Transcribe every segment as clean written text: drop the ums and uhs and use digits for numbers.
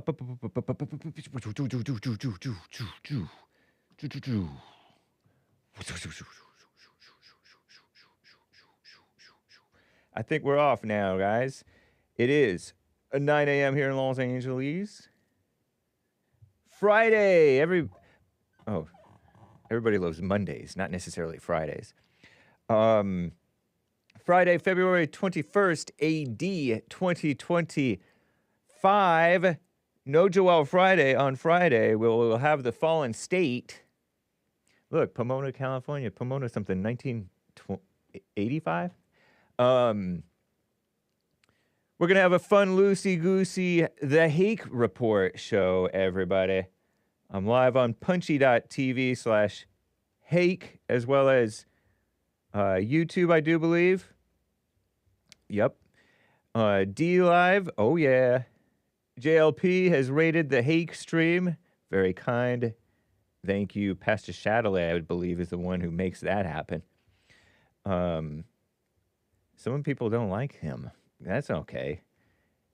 I think we're off now, guys. It is 9 a.m. here in Los Angeles. Friday. Everybody loves Mondays, not necessarily Fridays. Friday, February 21st, AD 2025. No Joel Friday on Friday. We'll have the fallen state. Look, Pomona, California. Pomona something, 1985? We're going to have a fun, loosey-goosey, The Hake Report show, everybody. I'm live on punchy.tv/Hake, as well as YouTube, I do believe. Yep. D Live, oh yeah. JLP has rated the Hake stream. Very kind. Thank you. Pastor Shadowley, I believe, is the one who makes that happen. Some people don't like him. That's okay.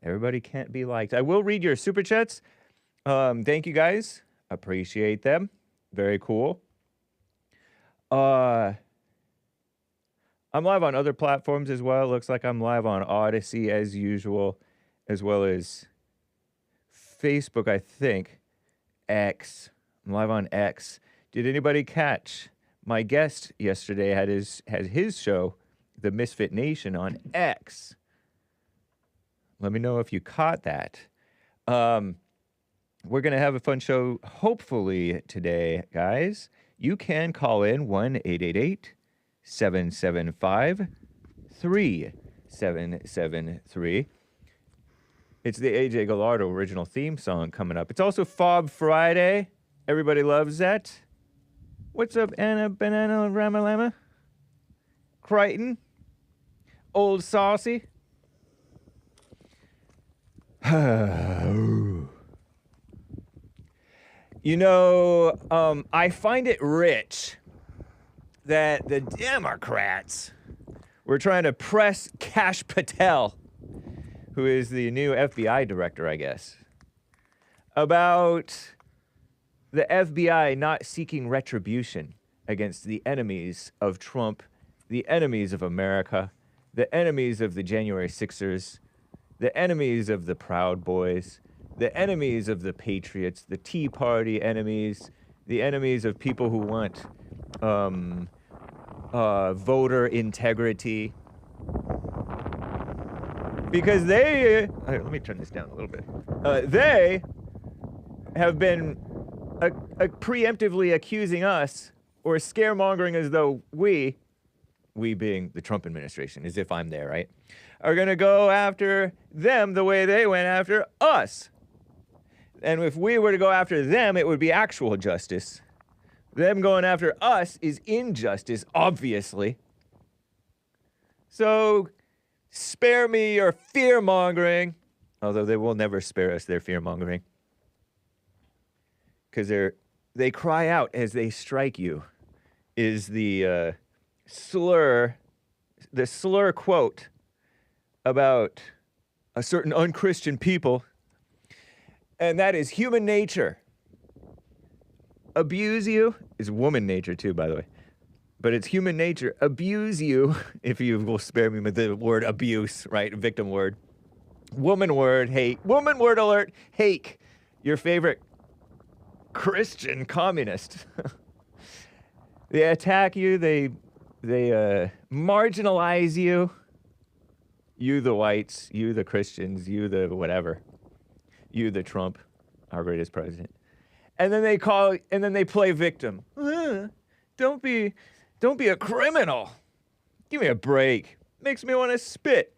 Everybody can't be liked. I will read your super chats. Thank you guys. Appreciate them. Very cool. I'm live on other platforms as well. Looks like I'm live on Odyssey as usual, as well as Facebook, I think. X. I'm live on X. Did anybody catch my guest yesterday had his show, The Misfit Nation, on X? Let me know if you caught that. We're going to have a fun show, hopefully, today, guys. You can call in 1-888-775-3773. It's the AJ Gallardo original theme song coming up. It's also Fob Friday. Everybody loves that. What's up, Anna Banana Ramalama? Crichton? Old Saucy? You know, I find it rich that the Democrats were trying to press Kash Patel, who is the new FBI director, I guess, about the FBI not seeking retribution against the enemies of Trump, the enemies of America, the enemies of the January 6ers, the enemies of the Proud Boys, the enemies of the Patriots, the Tea Party enemies, the enemies of people who want voter integrity. Because they, let me turn this down a little bit. They have been preemptively accusing us or scaremongering as though we being the Trump administration, as if I'm there, right, are going to go after them the way they went after us. And if we were to go after them, it would be actual justice. Them going after us is injustice, obviously. So spare me your fear-mongering, although they will never spare us their fear-mongering, because they cry out as they strike you, is the slur quote about a certain unchristian people, and that is human nature. Abuse you is woman nature too, by the way. But it's human nature. Abuse you, if you will spare me with the word abuse, right? Victim word. Woman word, hate. Woman word alert, Hake. Your favorite Christian communist. They attack you. They marginalize you. You the whites. You the Christians. You the whatever. You the Trump, our greatest president. And then they play victim. Don't be a criminal. Give me a break. Makes me want to spit.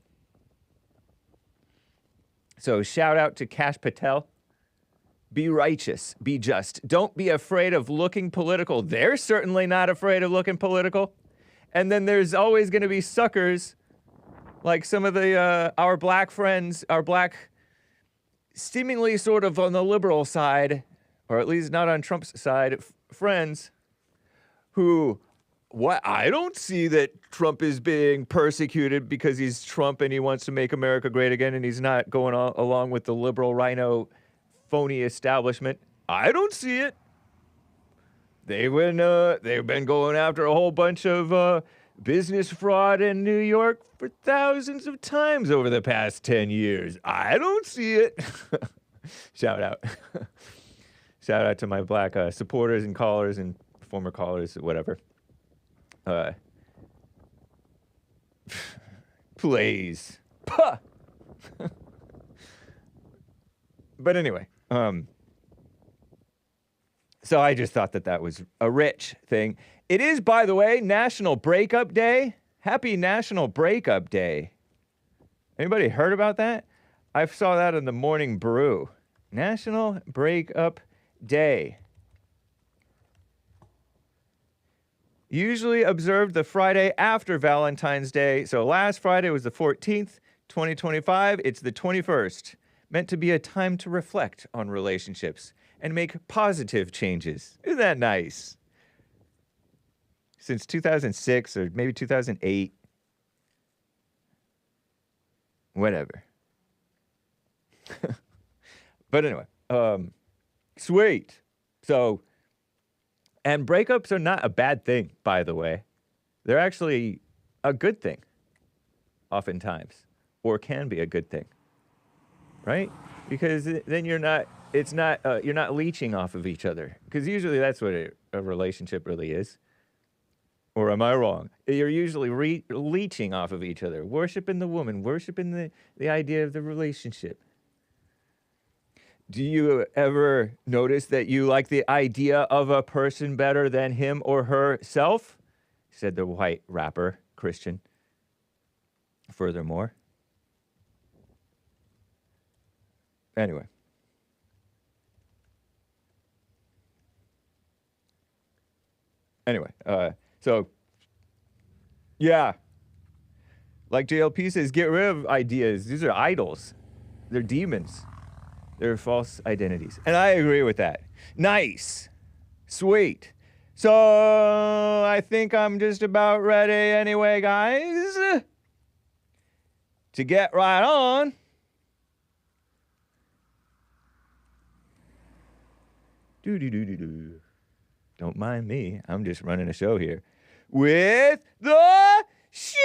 So shout out to Kash Patel. Be righteous. Be just. Don't be afraid of looking political. They're certainly not afraid of looking political. And then there's always going to be suckers like some of the our black friends, our black, seemingly sort of on the liberal side, or at least not on Trump's side, friends who, I don't see that Trump is being persecuted because he's Trump and he wants to make America great again and he's not going along with the liberal rhino phony establishment. I don't see it. They've been going after a whole bunch of business fraud in New York for thousands of times over the past 10 years. I don't see it. Shout out. Shout out to my black supporters and callers and former callers, whatever. Please. Puh. But anyway, so I just thought that was a rich thing. It is, by the way, National Breakup Day. Happy National Breakup Day. Anybody heard about that? I saw that in the Morning Brew. National Breakup Day. Usually observed the Friday after Valentine's Day. So last Friday was the 14th, 2025. It's the 21st. Meant to be a time to reflect on relationships and make positive changes. Isn't that nice? Since 2006 or maybe 2008. Whatever. But anyway, sweet. So, and breakups are not a bad thing, by the way. They're actually a good thing, oftentimes, or can be a good thing, right? Because then you're not leeching off of each other. Because usually that's what a relationship really is. Or am I wrong? You're usually leeching off of each other, worshiping the woman, worshiping the idea of the relationship. Do you ever notice that you like the idea of a person better than him or herself? Said the white rapper, Christian. Furthermore. Anyway. So, yeah. Like JLP says, get rid of ideas. These are idols. They're demons. They're false identities. And I agree with that. Nice. Sweet. So, I think I'm just about ready anyway, guys, to get right on. Do. Don't mind me. I'm just running a show here. With the show!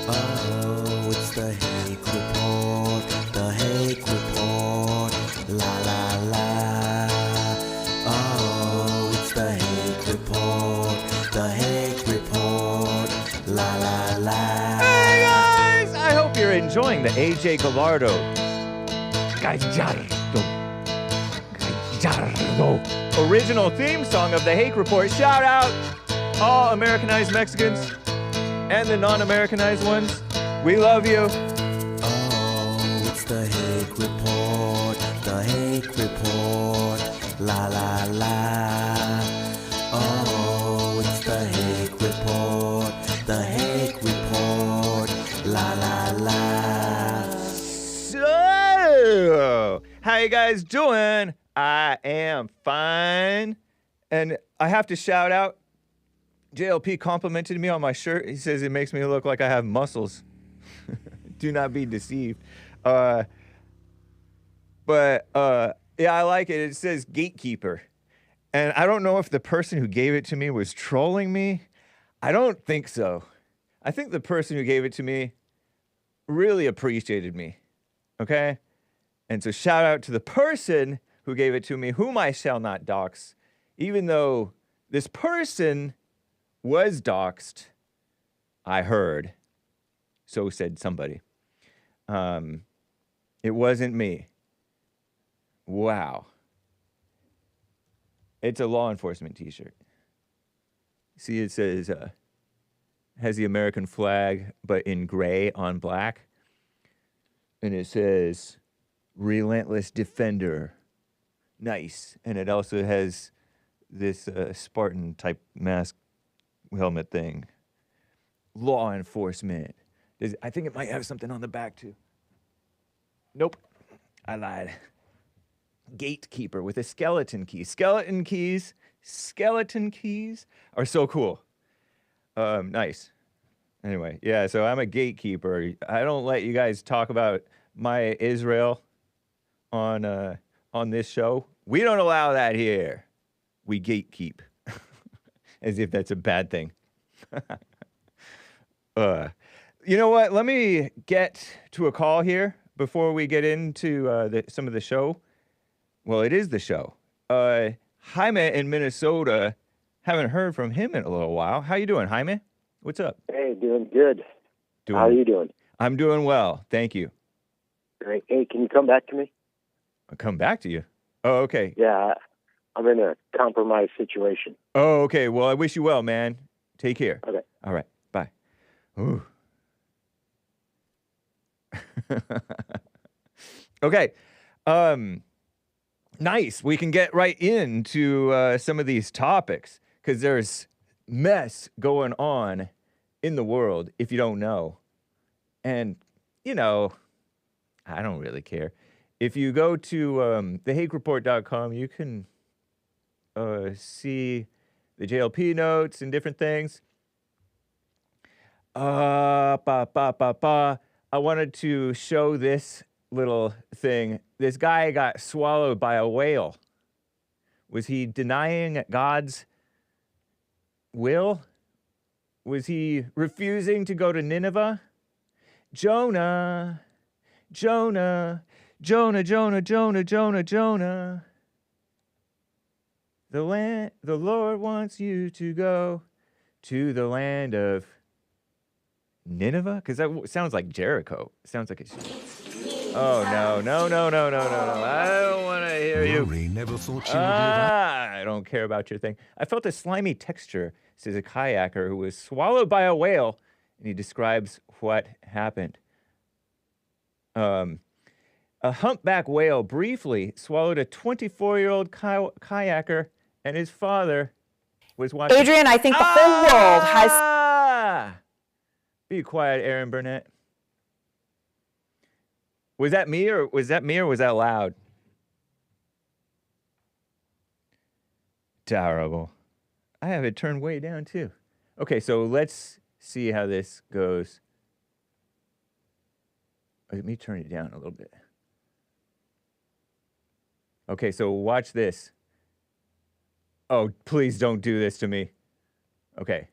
Oh, it's the Hake Report, the Hake Report, la la la. Oh, it's the Hake Report, the Hake Report, la la la. Hey guys! I hope you're enjoying the AJ Gallardo original theme song of the Hake Report. Shout out all Americanized Mexicans and the non-Americanized ones. We love you. Oh, it's the Hake Report, the Hake Report, la la la. Oh, it's the Hake Report, the Hake Report, la la la. So, how you guys doing? I am fine. And I have to shout out, JLP complimented me on my shirt. He says it makes me look like I have muscles. Do not be deceived. Yeah, I like it. It says gatekeeper. And I don't know if the person who gave it to me was trolling me. I don't think so. I think the person who gave it to me really appreciated me. Okay? And so shout out to the person who gave it to me, whom I shall not dox, even though this person was doxed, I heard. So said somebody. It wasn't me. Wow. It's a law enforcement t-shirt. See, it says, has the American flag, but in gray on black. And it says, relentless defender. Nice. And it also has this Spartan type mask helmet thing. Law enforcement. I think it might have something on the back too. Nope. I lied. gatekeeper with a skeleton key. Skeleton keys are so cool. Nice. Anyway, yeah, so I'm a gatekeeper. I don't let you guys talk about my Israel on this show. We don't allow that here. We gatekeep. As if that's a bad thing. You know what? Let me get to a call here before we get into some of the show. Well, it is the show. Jaime in Minnesota. Haven't heard from him in a little while. How you doing, Jaime? What's up? Hey, doing good. How are you doing? I'm doing well. Thank you. Great. Hey, can you come back to me? I'll come back to you. Oh, okay. Yeah, I'm in a compromised situation. Oh, okay. Well, I wish you well, man. Take care. Okay. All right. Bye. Ooh. Okay. Nice. We can get right into some of these topics because there's mess going on in the world if you don't know. And, you know, I don't really care. If you go to thehakereport.com, you can see the JLP notes and different things. I wanted to show this little thing. This guy got swallowed by a whale. Was he denying God's will? Was he refusing to go to Nineveh? Jonah. The Lord wants you to go to the land of Nineveh? Because that sounds like Jericho. It sounds like it's... Oh, no. I don't want to hear you. Rory never thought she would live up. I don't care about your thing. I felt a slimy texture, says a kayaker who was swallowed by a whale, and he describes what happened. A humpback whale briefly swallowed a 24-year-old kayaker, and his father was watching. Adrian, I think the whole world has... Be quiet, Aaron Burnett. Was that me or was that loud? Terrible. I have it turned way down too. Okay, so let's see how this goes. Let me turn it down a little bit. Okay, so watch this. Oh, please don't do this to me. Okay.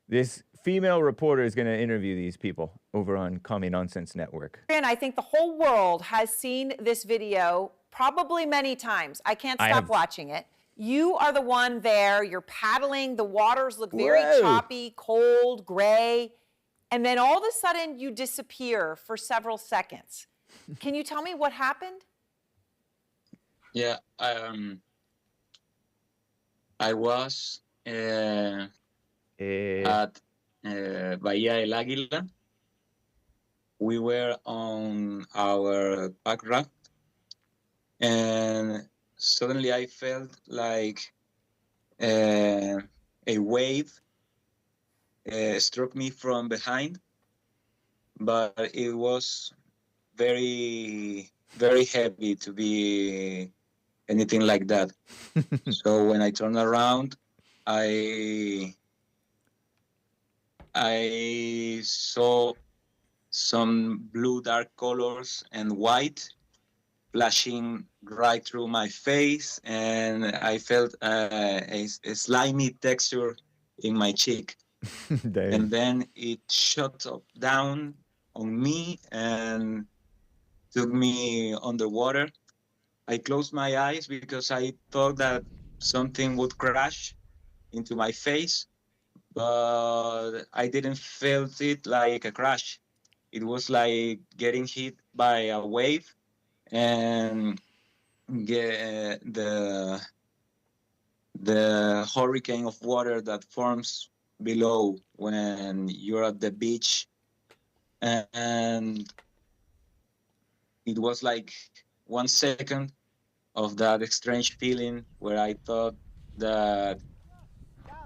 This female reporter is going to interview these people over on Commie Nonsense Network. And I think the whole world has seen this video probably many times. I can't stop watching it. You are the one there. You're paddling. The waters look very choppy, cold, gray. And then all of a sudden you disappear for several seconds. Can you tell me what happened? Yeah, I was at Bahía del Águila. We were on our pack raft, and suddenly I felt like a wave struck me from behind, but it was very, very heavy to be anything like that. So when I turned around, I saw some blue dark colors and white flashing right through my face, and I felt a slimy texture in my cheek. And then it shot up down on me and took me underwater. I closed my eyes because I thought that something would crash into my face, but I didn't feel it like a crash. It was like getting hit by a wave and the hurricane of water that forms below when you're at the beach. And it was like 1 second of that strange feeling where I thought that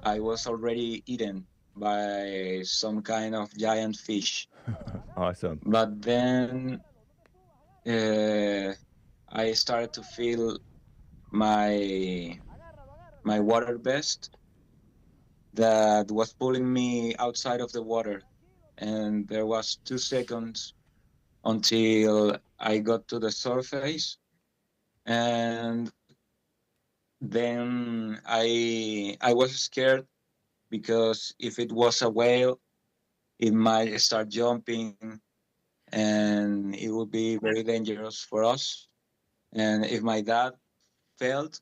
I was already eaten by some kind of giant fish. Awesome. But then I started to feel my water vest that was pulling me outside of the water, and there was 2 seconds until I got to the surface, and then I was scared because if it was a whale, it might start jumping, and it would be very dangerous for us. And if my dad failed,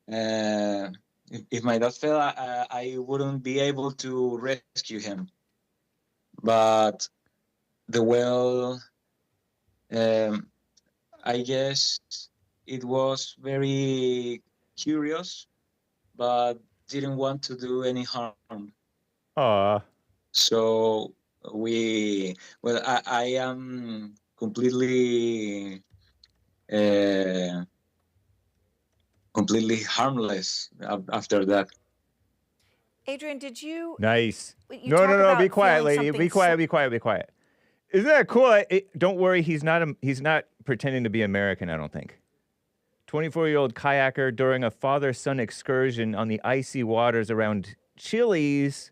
if my dad fell, I wouldn't be able to rescue him. But the whale, I guess it was very curious, but didn't want to do any harm. So I am completely harmless after that. Adrian, did you? Nice. You No, talk no, no. about Be quiet, feeling lady. something Be quiet. Be quiet. Be quiet. Isn't that cool? Don't worry. He's not pretending to be American, I don't think. 24-year-old kayaker during a father-son excursion on the icy waters around Chile's.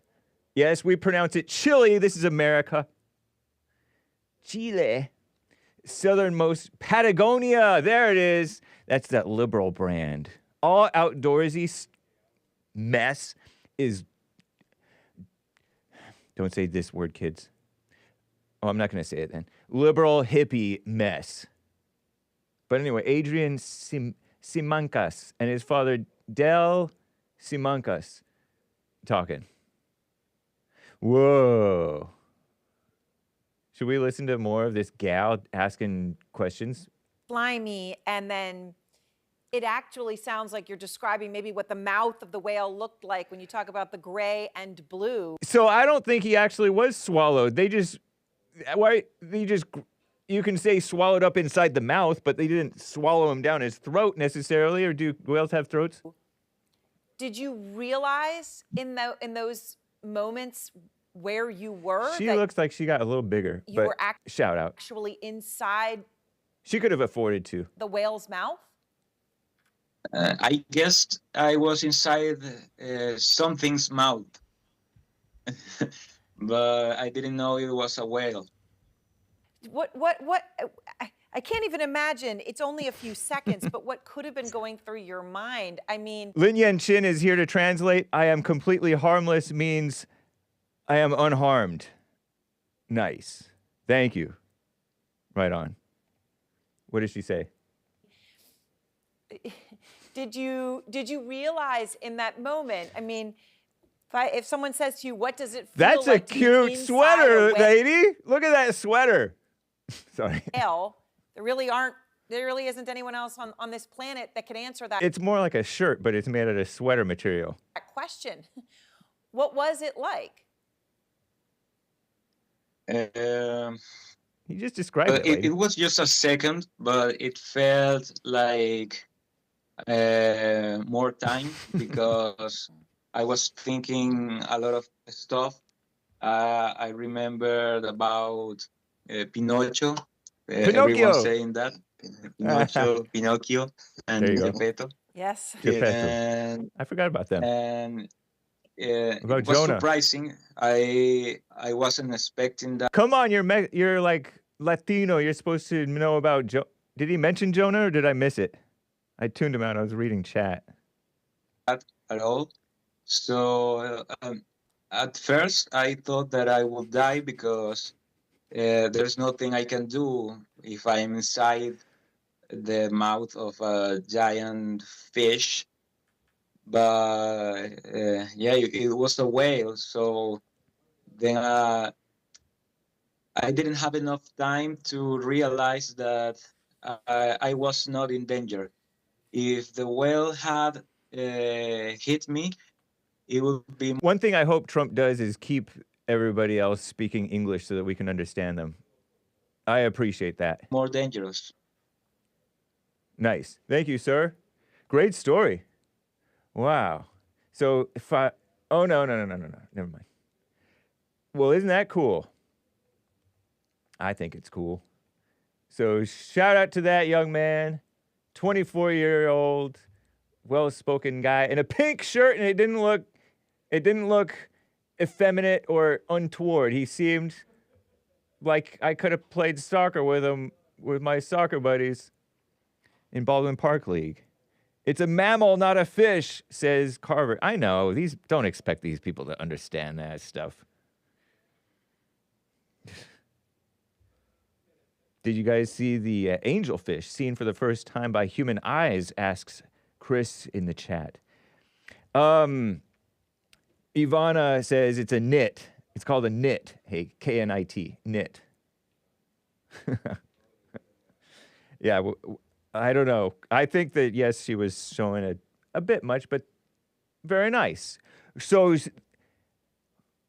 Yes, we pronounce it Chile. This is America. Chile. Southernmost Patagonia. There it is. That's that liberal brand. All outdoorsy mess is... Don't say this word, kids. Oh, I'm not going to say it then. Liberal hippie mess. But anyway, Adrian Simancas and his father, Del Simancas, talking. Whoa. Should we listen to more of this gal asking questions? Slimy, and then it actually sounds like you're describing maybe what the mouth of the whale looked like when you talk about the gray and blue. So I don't think he actually was swallowed. You can say swallowed up inside the mouth, but they didn't swallow him down his throat necessarily, or do whales have throats? Did you realize in those moments where you were? She looks like she got a little bigger, you but were shout out. Actually inside She could have afforded to. the whale's mouth? I guessed I was inside something's mouth, but I didn't know it was a whale. What? I can't even imagine. It's only a few seconds, but what could have been going through your mind? I mean... Lin Yan Chin is here to translate. I am completely harmless means I am unharmed. Nice. Thank you. Right on. What did she say? Did you realize in that moment? I mean, if someone says to you, "What does it feel That's like a cute sweater, lady. Look at that sweater." Sorry. There really isn't anyone else on this planet that can answer that. It's more like a shirt, but it's made out of sweater material. That question. What was it like? He just described it. It was just a second, but it felt like more time because I was thinking a lot of stuff. I remembered about Pinocchio. Everyone saying that. Pinocchio, and Geppetto. Yes. And I forgot about them. And it about was Jonah. surprising. I wasn't expecting that. Come on, you're like Latino. You're supposed to know about Did he mention Jonah or did I miss it? I tuned him out. I was reading chat. At all. So at first I thought that I would die because there's nothing I can do if I'm inside the mouth of a giant fish. But it was a whale. So then I didn't have enough time to realize that I was not in danger. If the whale had hit me, it would be... One thing I hope Trump does is keep everybody else speaking English so that we can understand them. I appreciate that. More dangerous. Nice. Thank you, sir. Great story. Wow. So if I... Oh, no. Never mind. Well, isn't that cool? I think it's cool. So shout out to that young man, 24-year-old well-spoken guy in a pink shirt, and it didn't look effeminate or untoward. He seemed like I could have played soccer with him, with my soccer buddies in Baldwin Park League. It's a mammal, not a fish, says Carver. I know, don't expect these people to understand that stuff. Did you guys see the angelfish seen for the first time by human eyes, asks Chris in the chat. Ivana says it's a knit. It's called a knit. Hey, K-N-I-T, knit. Yeah, I don't know. I think that, yes, she was showing a bit much, but very nice. So,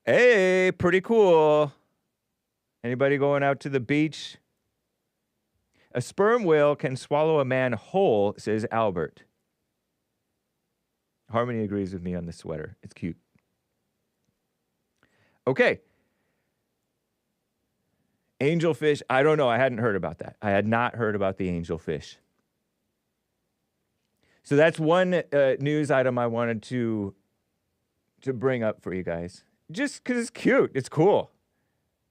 hey, pretty cool. Anybody going out to the beach? A sperm whale can swallow a man whole, says Albert. Harmony agrees with me on the sweater. It's cute. Okay. Angelfish, I don't know. I hadn't heard about that. I had not heard about the angelfish. So that's one news item I wanted to bring up for you guys. Just because it's cute. It's cool.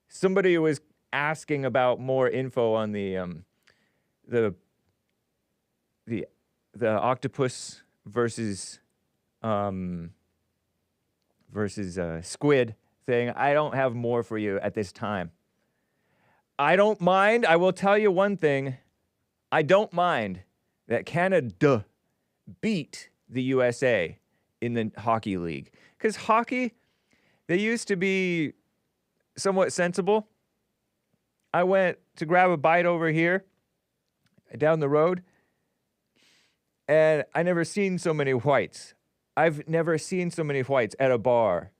Somebody was asking about more info on the octopus versus squid thing. I don't have more for you at this time. I don't mind. I will tell you one thing. I don't mind that Canada beat the USA in the hockey league. Because hockey, they used to be somewhat sensible. I went to grab a bite over here, down the road, and I never seen so many whites. I've never seen so many whites at a bar.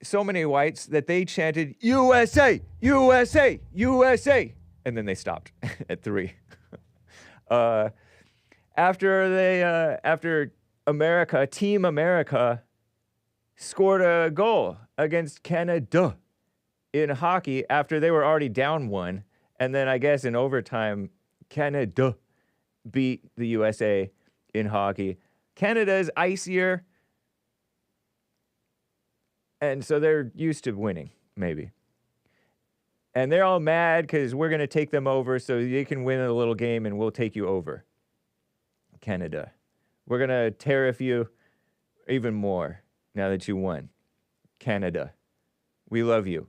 So many whites that they chanted, USA, USA, USA. And then they stopped at 3. After America, Team America, scored a goal against Canada in hockey after they were already down 1. And then I guess in overtime, Canada beat the USA in hockey. Canada's icier, and so they're used to winning, maybe. And they're all mad because we're going to take them over so they can win a little game and we'll take you over. Canada. We're going to tariff you even more now that you won. Canada. We love you.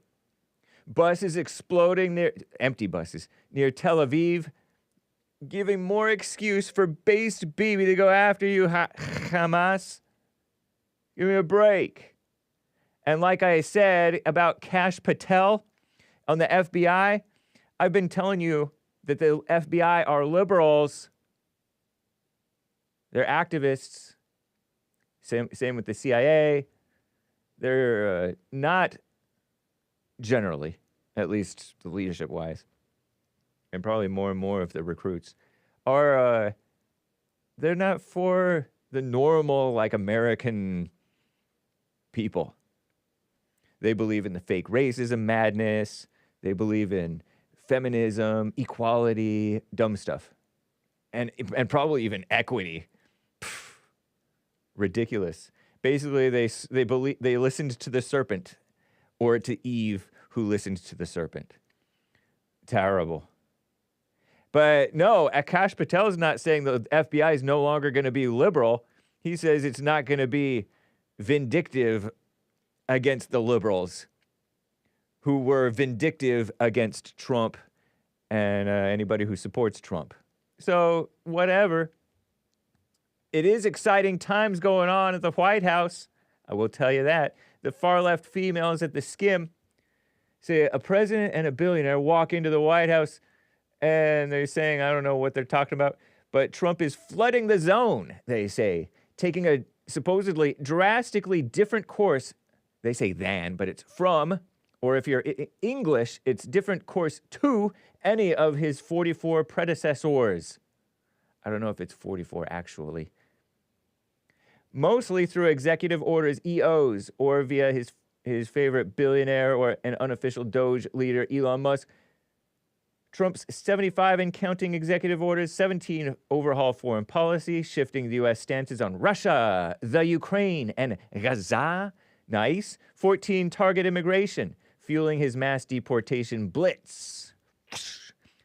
Buses exploding empty buses, near Tel Aviv, giving more excuse for based Bibi to go after you, Hamas. Give me a break. And like I said about Kash Patel on the FBI, I've been telling you that the FBI are liberals. They're activists. Same with the CIA. They're not generally, at least the leadership-wise, and probably more and more of the recruits, are they're not for the normal, like, American people. They believe in the fake racism madness. They believe in feminism, equality, dumb stuff. And probably even equity. Pfft, ridiculous. Basically, they listened to the serpent, or to Eve, who listened to the serpent. Terrible. But no, Kash Patel is not saying the FBI is no longer going to be liberal. He says it's not going to be vindictive against the liberals who were vindictive against Trump and anybody who supports Trump. So, whatever. It is exciting times going on at the White House. I will tell you that. The far-left females at the Skim say a president and a billionaire walk into the White House and they're saying, I don't know what they're talking about, but Trump is flooding the zone, they say, taking a supposedly drastically different course. They say than, but it's from, or if you're English, it's different course to any of his 44 predecessors. I don't know if it's 44 actually. Mostly through executive orders, EOs, or via his favorite billionaire or an unofficial DOGE leader, Elon Musk. Trump's 75 and counting executive orders, 17 overhaul foreign policy, shifting the U.S. stances on Russia, the Ukraine, and Gaza. Nice. 14 target immigration, fueling his mass deportation blitz.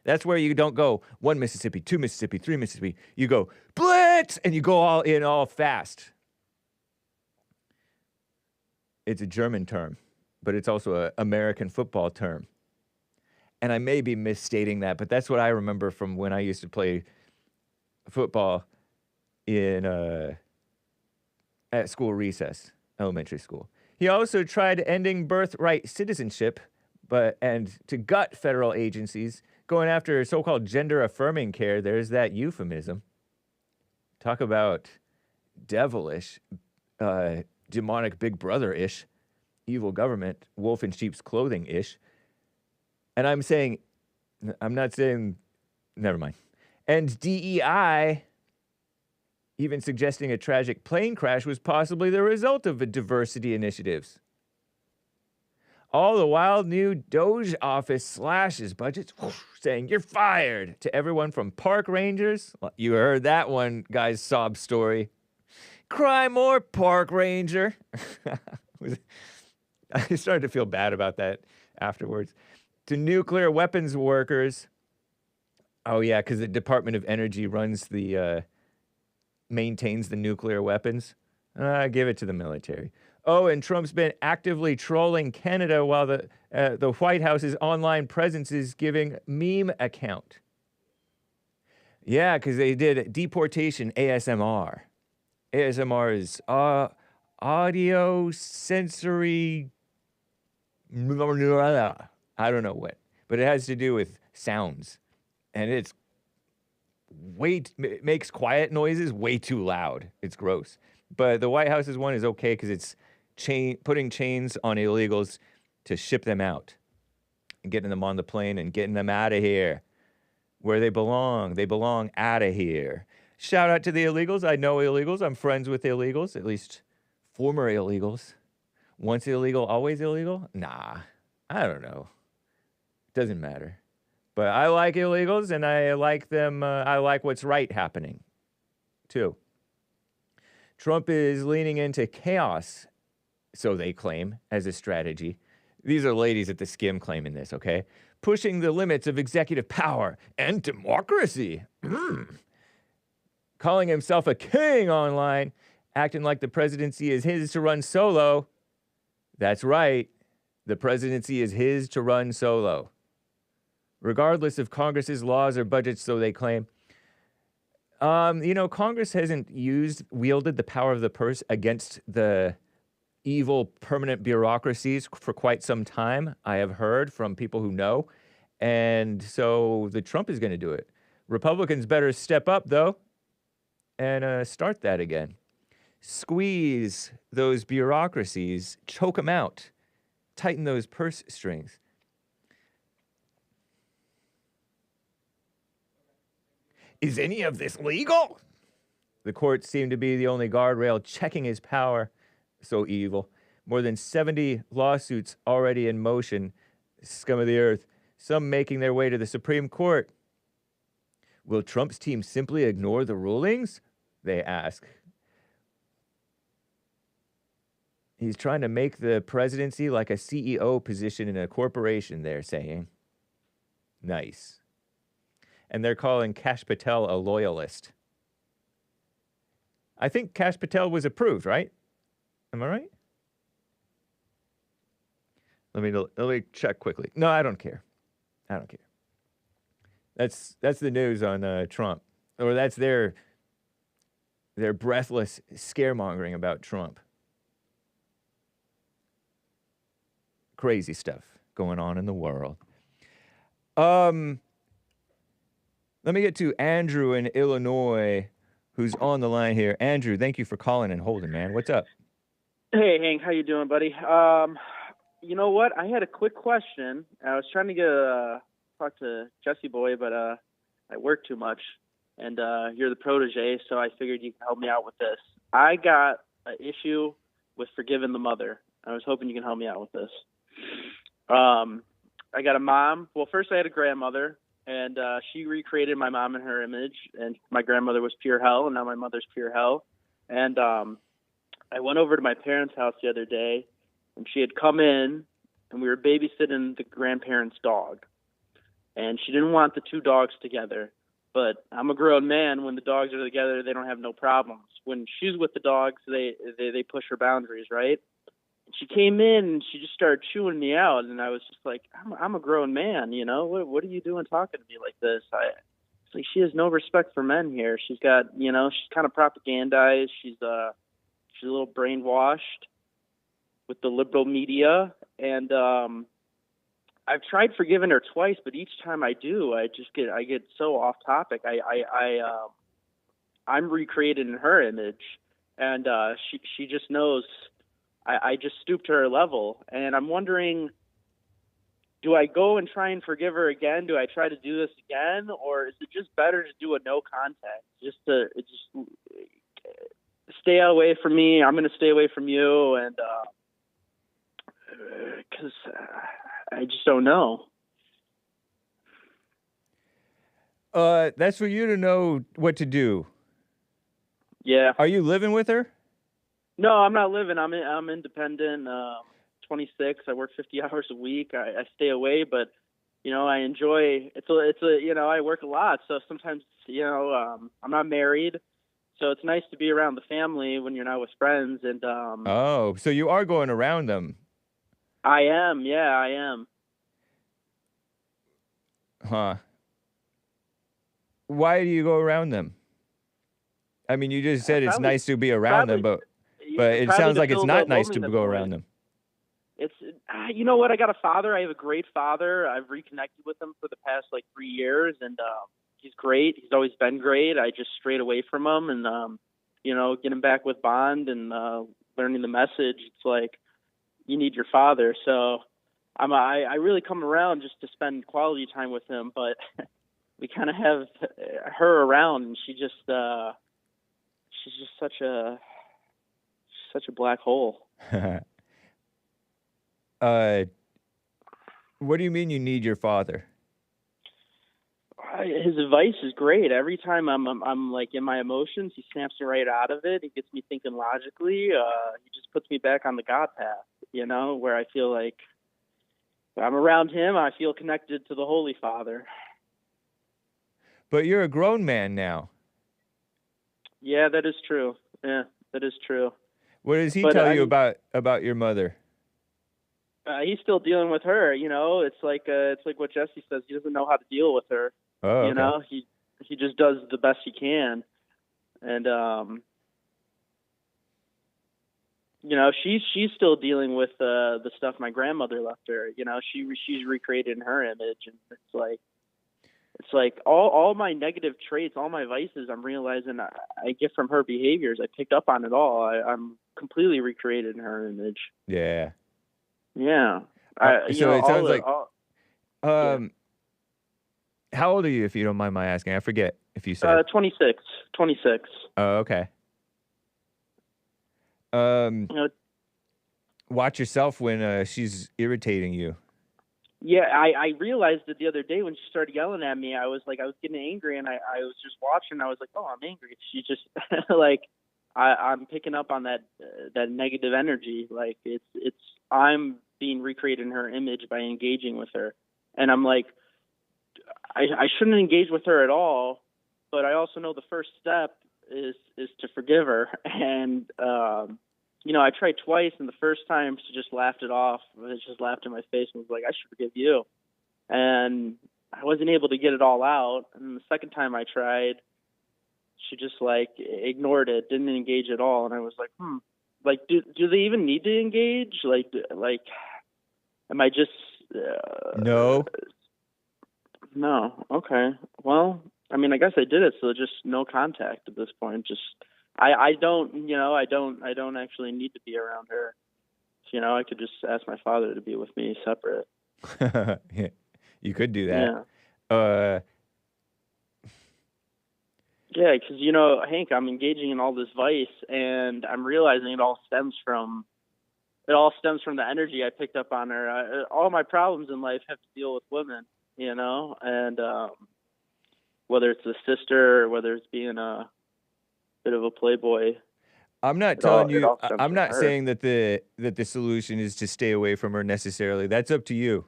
That's where you don't go 1 Mississippi, 2 Mississippi, 3 Mississippi. You go blitz, and you go all in all fast. It's a German term, but it's also an American football term. And I may be misstating that, but that's what I remember from when I used to play football in at school recess, elementary school. He also tried ending birthright citizenship, and to gut federal agencies, going after so-called gender-affirming care. There's that euphemism. Talk about devilish, demonic Big Brother-ish, evil government, wolf in sheep's clothing-ish. And I'm not saying, never mind. And DEI, even suggesting a tragic plane crash was possibly the result of diversity initiatives. All the while, new DOGE office slashes budgets, saying, you're fired, to everyone from park rangers. You heard that one guy's sob story. Cry more, park ranger. I started to feel bad about that afterwards. To nuclear weapons workers. Oh, yeah, because the Department of Energy maintains the nuclear weapons. Give it to the military. Oh, and Trump's been actively trolling Canada while the White House's online presence is giving meme account. Yeah, because they did deportation ASMR. ASMR is audio sensory. I don't know what, but it has to do with sounds, and it makes quiet noises way too loud. It's gross. But the White House's one is okay because it's putting chains on illegals to ship them out and getting them on the plane and getting them out of here where they belong. They belong out of here. Shout out to the illegals. I know illegals. I'm friends with illegals, at least former illegals. Once illegal, always illegal? Nah, I don't know. Doesn't matter. But I like illegals, and I like them. I like what's right happening, too. Trump is leaning into chaos, so they claim, as a strategy. These are ladies at the Skim claiming this, okay? Pushing the limits of executive power and democracy. Calling himself a king online, acting like the presidency is his to run solo. That's right. The presidency is his to run solo. Regardless of Congress's laws or budgets, so they claim. Congress hasn't wielded the power of the purse against the evil permanent bureaucracies for quite some time, I have heard from people who know. And so the Trump is going to do it. Republicans better step up, though, and start that again. Squeeze those bureaucracies, choke them out, tighten those purse strings. Is any of this legal? The courts seem to be the only guardrail checking his power. So evil. More than 70 lawsuits already in motion. Scum of the earth. Some making their way to the Supreme Court. Will Trump's team simply ignore the rulings? They ask. He's trying to make the presidency like a CEO position in a corporation, they're saying. Nice. And they're calling Kash Patel a loyalist. I think Kash Patel was approved, right? Am I right? Let me check quickly. No, I don't care. I don't care. That's the news on Trump. Or that's their breathless scaremongering about Trump. Crazy stuff going on in the world. Let me get to Andrew in Illinois, who's on the line here. Andrew, thank you for calling and holding, man. What's up? Hey, Hank, how you doing, buddy? You know what? I had a quick question. I was trying to talk to Jesse Boy, but I work too much, and you're the protege, so I figured you could help me out with this. I got an issue with forgiving the mother. I was hoping you can help me out with this. I got a mom. Well, first I had a grandmother. and she recreated my mom in her image, and my grandmother was pure hell, and now my mother's pure hell. And I went over to my parents' house the other day, and she had come in, and we were babysitting the grandparents' dog. And she didn't want the two dogs together. But I'm a grown man. When the dogs are together, they don't have no problems. When she's with the dogs, they push her boundaries, right? She came in and she just started chewing me out, and I was just like, I'm a grown man, you know. What are you doing talking to me like this? It's like she has no respect for men here. She's got, you know, she's kind of propagandized. She's a little brainwashed with the liberal media, and I've tried forgiving her twice, but each time I do, I get so off topic. I'm recreated in her image, and she just knows I just stooped to her level, and I'm wondering, do I go and try and forgive her again? Do I try to do this again, or is it just better to do a no contact, just stay away from me? I'm going to stay away from you, and because I just don't know. That's for you to know what to do. Yeah. Are you living with her? No, I'm not living. I'm independent. 26. I work 50 hours a week. I stay away, but you know, I enjoy. It's a you know, I work a lot, so sometimes, you know, I'm not married, so it's nice to be around the family when you're not with friends. And oh, so you are going around them. I am. Yeah, I am. Huh. Why do you go around them? I mean, you just said it's nice to be around them, but it sounds like it's not nice to go around them. It's, you know what? I got a father. I have a great father. I've reconnected with him for the past 3 years, and he's great. He's always been great. I just strayed away from him, and you know, getting back with Bond and learning the message. It's like, you need your father. So I really come around just to spend quality time with him, but we kind of have her around, and she's just such a black hole. What do you mean you need your father? His advice is great. Every time I'm like in my emotions, he snaps me right out of it. He gets me thinking logically. He just puts me back on the God path, you know, where I feel like I'm around him. I feel connected to the Holy Father. But you're a grown man now. Yeah, that is true. Yeah, that is true. What does he tell you about your mother? He's still dealing with her. You know, it's like what Jesse says. He doesn't know how to deal with her. Oh, okay. You know, he just does the best he can, and you know, she's still dealing with the stuff my grandmother left her. You know, she's recreated in her image, and it's like all my negative traits, all my vices, I'm realizing I get from her behaviors. I picked up on it all. I'm completely recreated in her image. Yeah. Yeah. So it sounds like. Yeah. How old are you, if you don't mind my asking? I forget if you said. 26. Oh, okay. You know, watch yourself when she's irritating you. Yeah, I realized it the other day when she started yelling at me. I was getting angry, and I was just watching. I was like, oh, I'm angry. She just like, I'm picking up on that negative energy. Like it's I'm being recreated in her image by engaging with her, and I'm like, I shouldn't engage with her at all. But I also know the first step is to forgive her, and you know, I tried twice, and the first time she just laughed it off. She just laughed in my face and was like, I should forgive you. And I wasn't able to get it all out. And the second time I tried, she just ignored it, didn't engage at all. And I was like, like, do they even need to engage? Like, am I just... No. No. Okay. Well, I mean, I guess I did it. So just no contact at this point. Just... I don't actually need to be around her. You know, I could just ask my father to be with me separate. Yeah, you could do that. Yeah. Yeah, because, you know, Hank, I'm engaging in all this vice, and I'm realizing it all stems from the energy I picked up on her. All my problems in life have to deal with women. you know, and whether it's a sister or whether it's being a bit of a playboy. I'm not telling you. stems I'm from not her. saying that the solution is to stay away from her necessarily. That's up to you.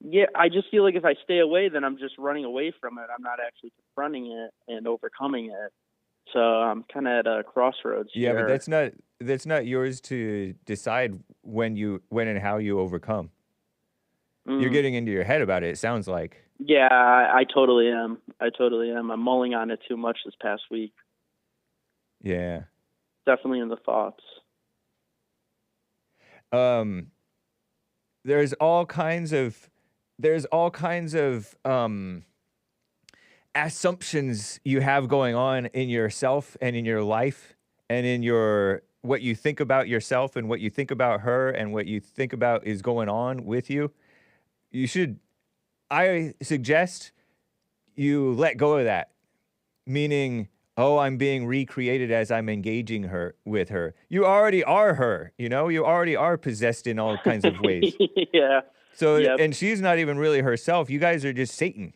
Yeah, I just feel like if I stay away, then I'm just running away from it. I'm not actually confronting it and overcoming it. So I'm kind of at a crossroads Yeah, here. but that's not yours to decide when and how you overcome. You're getting into your head about it. It sounds like. Yeah, I totally am. I'm mulling on it too much this past week. Yeah. Definitely in the thoughts. There's all kinds of assumptions you have going on in yourself and in your life and in your what you think about yourself and what you think about her and what you think about is going on with you. I suggest you let go of that, meaning, oh, I'm being recreated as I'm engaging with her. You already are her, you know? You already are possessed in all kinds of ways. Yeah. So, Yep. and she's not even really herself. You guys are just Satan.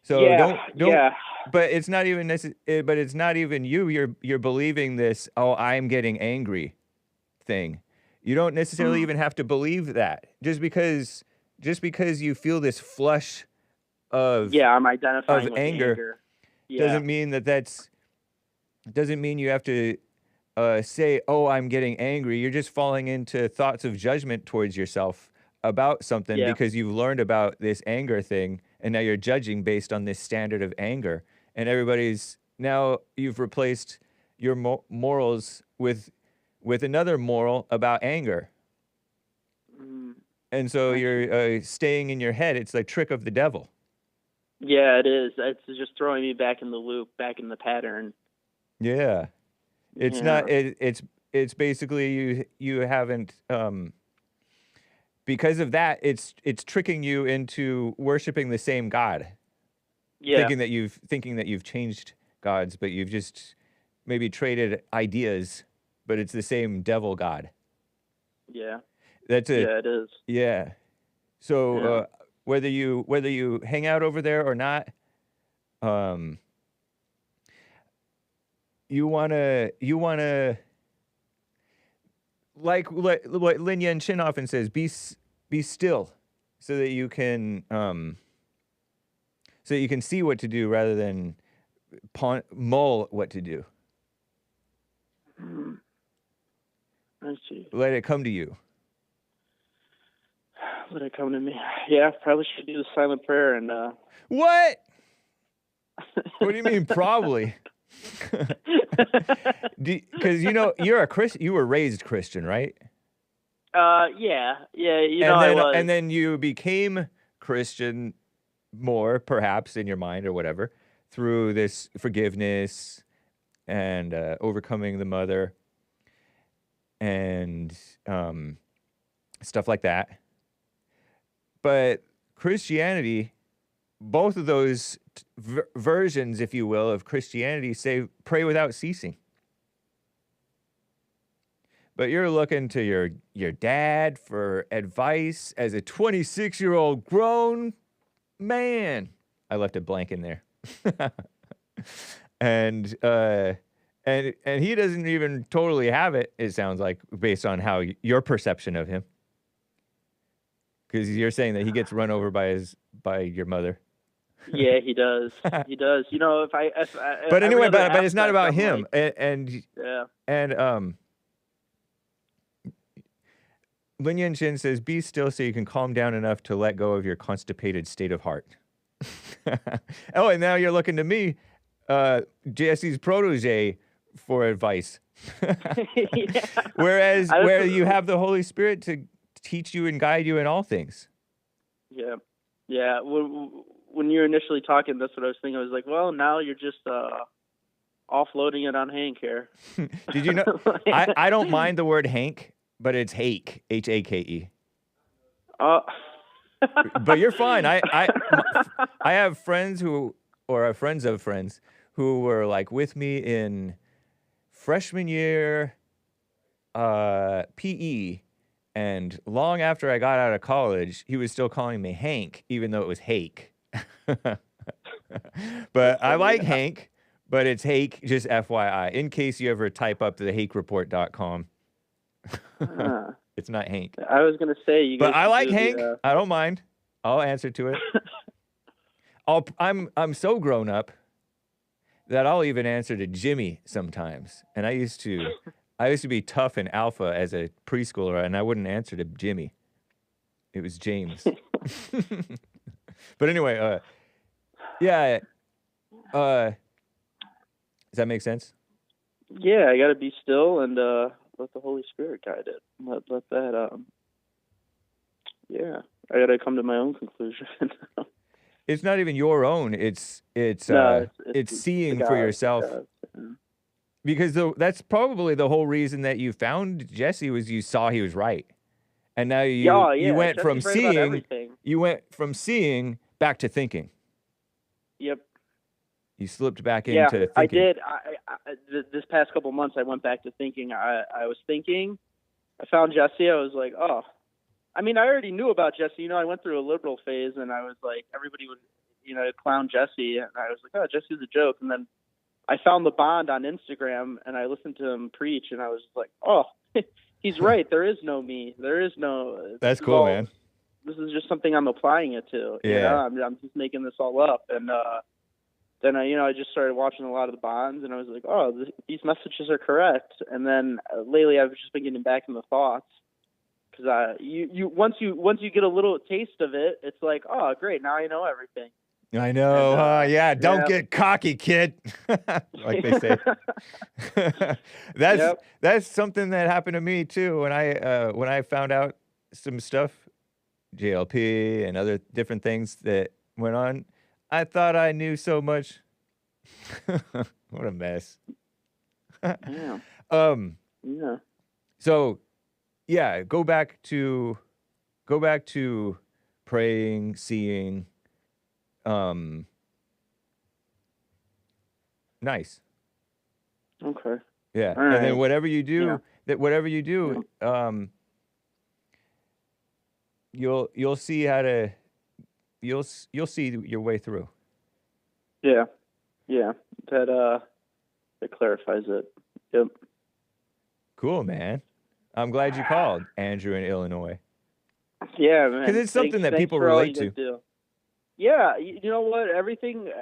So Yeah, don't. yeah. But it's not even but it's not even you. You're believing this, oh, I'm getting angry thing. You don't necessarily even have to believe that. Just because you feel this flush of I'm identifying with anger. Yeah. Doesn't mean doesn't mean you have to say, oh, I'm getting angry. You're just falling into thoughts of judgment towards yourself about something because you've learned about this anger thing, and now you're judging based on this standard of anger. And now you've replaced your morals with another moral about anger. And so you're staying in your head. It's like trick of the devil. Yeah, it is. It's just throwing me back in the loop, back in the pattern. Yeah. It's not, it's basically you haven't, because of that, it's tricking you into worshiping the same God. Yeah. Thinking that you've changed gods, but you've just maybe traded ideas, but it's the same devil God. Yeah. That's it. Yeah, it is. Yeah. So whether you hang out over there or not, you wanna like what Lin Yan Chin often says, be still, so that you can see what to do rather than mull what to do. I see. Let it come to you. Let it come to me. Yeah, probably should do the silent prayer and. What? What do you mean? Probably. Because you're a Christian. You were raised Christian, right? Yeah. I was. And then you became Christian more, perhaps, in your mind or whatever, through this forgiveness and overcoming the mother and stuff like that. But Christianity, both of those versions, if you will, of Christianity say pray without ceasing. But you're looking to your dad for advice as a 26-year-old grown man. I left a blank in there. And he doesn't even totally have it, it sounds like, based on how your perception of him. Because you're saying that he gets run over by your mother. Yeah, he does. He does. But anyway, but it's not about him. And Lin Yan Chin says, be still so you can calm down enough to let go of your constipated state of heart. Oh, and now you're looking to me, Jesse's protege, for advice. Whereas where you have the Holy Spirit to teach you and guide you in all things. Yeah. Yeah. When you were initially talking, that's what I was thinking. I was like, well, now you're just offloading it on Hank here. Did you know? I don't mind the word Hank, but it's Hake, Hake. But you're fine. I have friends friends of friends who were like with me in freshman year PE, And long after I got out of college, he was still calling me Hank, even though it was Hake. But I like Hank, but it's Hake, just FYI, in case you ever type up the hakereport.com. It's not Hank. I was going to say, you guys. But I like Hank. I don't mind. I'll answer to it. I'm so grown up that I'll even answer to Jimmy sometimes. And I used to be tough and alpha as a preschooler, and I wouldn't answer to Jimmy. It was James. But anyway, yeah. Does that make sense? Yeah, I got to be still and let the Holy Spirit guide it. Let that. Yeah, I got to come to my own conclusion. It's not even your own. It's seeing for yourself. Because that's probably the whole reason that you found Jesse was you saw he was right, and now you went from seeing back to thinking. Yep. You slipped back into thinking. I did. This past couple months, I went back to thinking. I was thinking. I found Jesse. I was like, oh. I mean, I already knew about Jesse. You know, I went through a liberal phase, and I was like, everybody would, clown Jesse, and I was like, oh, Jesse's a joke. And then I found the Bond on Instagram, and I listened to him preach, and I was like, oh, he's right. There is no me. There is no. That's cool, man. This is just something I'm applying it to. Yeah. I'm just making this all up, and then I just started watching a lot of the Bonds, and I was like, oh, these messages are correct. And then lately, I've just been getting back in the thoughts. Because once you get a little taste of it, it's like, oh, great, now I know everything. I know, and, don't get cocky, kid, like they say. That's something that happened to me too when I found out some stuff, JLP and other different things that went on. I thought I knew so much. What a mess. Yeah. Yeah. So. Yeah, go back to praying, seeing. Nice. Okay. Yeah, all right. And then whatever you do, you'll see how to you'll see your way through. Yeah. That clarifies it. Yep. Cool, man. I'm glad you called, Andrew in Illinois. Yeah, man. Because it's something that people relate to. Yeah, you know what? Everything,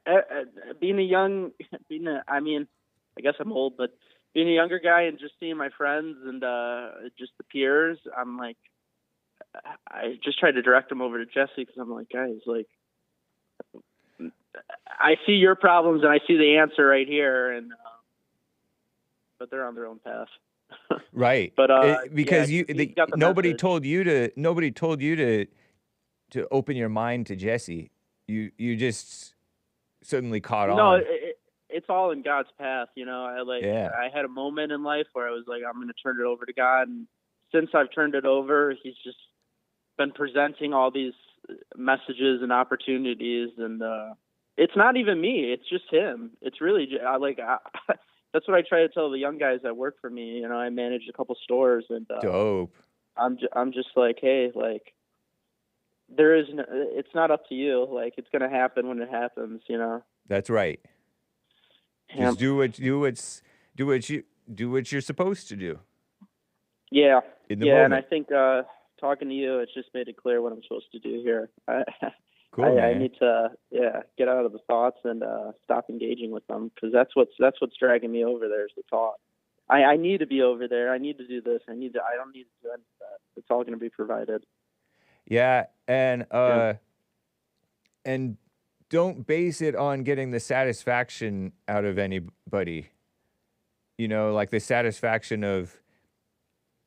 I guess I'm old, but being a younger guy and just seeing my friends and just the peers, I'm like, I just tried to direct them over to Jesse because I'm like, guys, like, I see your problems and I see the answer right here, and but they're on their own path. Right. But because nobody told you to open your mind to Jesse. You just suddenly caught on. No, it's all in God's path, I had a moment in life where I was like, I'm going to turn it over to God, and since I've turned it over, he's just been presenting all these messages and opportunities, and it's not even me, it's just him. It's really that's what I try to tell the young guys that work for me. I manage a couple stores, and dope. I'm just like, hey, like, it's not up to you. Like, it's gonna happen when it happens. That's right. Yeah. Just do what you're supposed to do. Yeah. In the moment. And I think talking to you, it's just made it clear what I'm supposed to do here. Cool, I need to get out of the thoughts and stop engaging with them, because that's what's dragging me over there is the thought. I need to be over there. I need to do this. I don't need to do any of that. It's all going to be provided. Yeah, and and don't base it on getting the satisfaction out of anybody. Like the satisfaction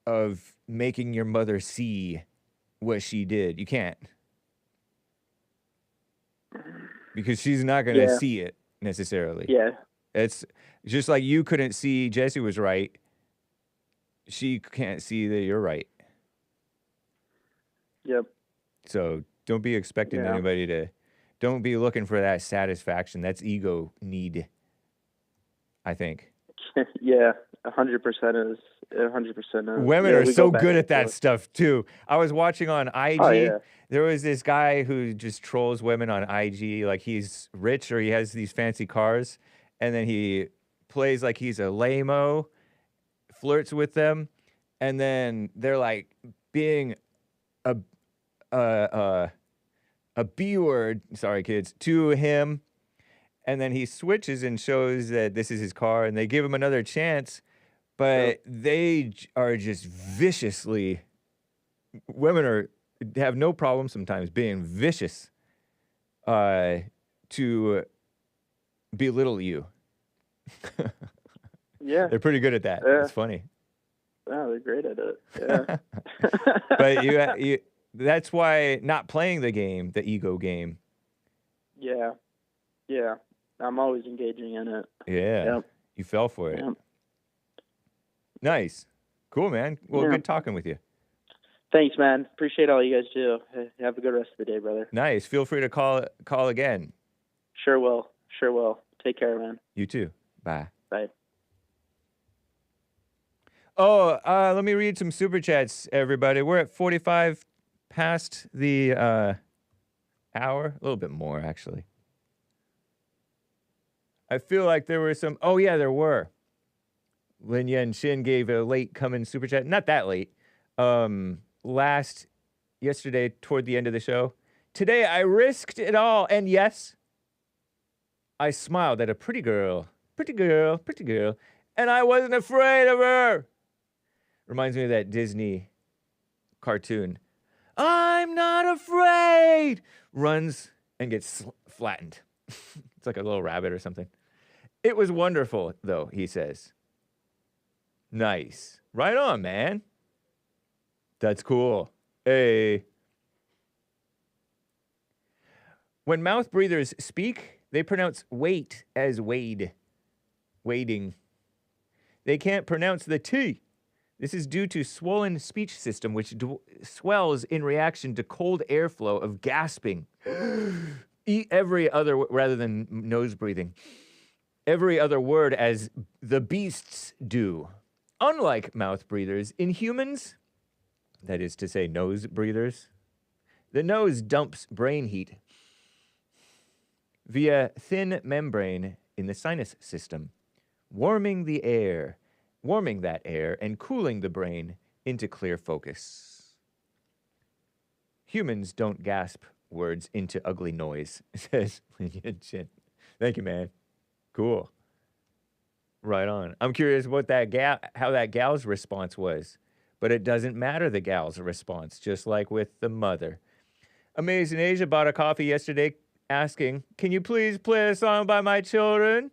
of making your mother see what she did. You can't. Because she's not going to see it necessarily. Yeah. It's just like you couldn't see Jesse was right. She can't see that you're right. Yep. So don't be expecting anybody don't be looking for that satisfaction. That's ego need, I think. Yeah, 100% is 100%. Women Yeah, are we so go back good and at that forth. stuff too. I was watching on IG. Oh, yeah. There was this guy who just trolls women on IG. Like he's rich or he has these fancy cars, and then he plays like he's a lame-o, flirts with them, and then they're like being a B word. Sorry, kids, to him. And then he switches and shows that this is his car, and they give him another chance, but they are just viciously. Women have no problem sometimes being vicious to belittle you. Yeah. They're pretty good at that. Yeah. It's funny. Oh, they're great at it. Yeah. But you that's why not playing the game, the ego game. Yeah. Yeah. I'm always engaging in it. Yeah. Yep. You fell for it. Yep. Nice. Cool, man. Well, Yeah. good talking with you. Thanks, man. Appreciate all you guys do. Have a good rest of the day, brother. Nice. Feel free to call again. Sure will. Sure will. Take care, man. You too. Bye. Bye. Oh, let me read some super chats, everybody. We're at 45 past the hour. A little bit more, actually. I feel like there were some. Oh, yeah, there were. Lin Yen Shin gave a late coming super chat. Not that late. Yesterday, toward the end of the show. Today, I risked it all. And yes, I smiled at a pretty girl. Pretty girl. Pretty girl. And I wasn't afraid of her. Reminds me of that Disney cartoon. I'm not afraid. Runs and gets flattened. It's like a little rabbit or something. It was wonderful, though, he says. Nice. Right on, man. That's cool. Hey. When mouth breathers speak, they pronounce wait as wade. Wading. They can't pronounce the T. This is due to swollen speech system, which swells in reaction to cold airflow of gasping. Every other, rather than nose breathing. Every other word as the beasts do. Unlike mouth breathers, in humans, that is to say nose breathers, the nose dumps brain heat via thin membrane in the sinus system, warming that air and cooling the brain into clear focus. Humans don't gasp words into ugly noise, says Lin Yen Shin. Thank you, man. Cool. Right on. I'm curious what how that gal's response was. But it doesn't matter, the gal's response, just like with the mother. Amazing Asia bought a coffee yesterday asking, can you please play a song by my children?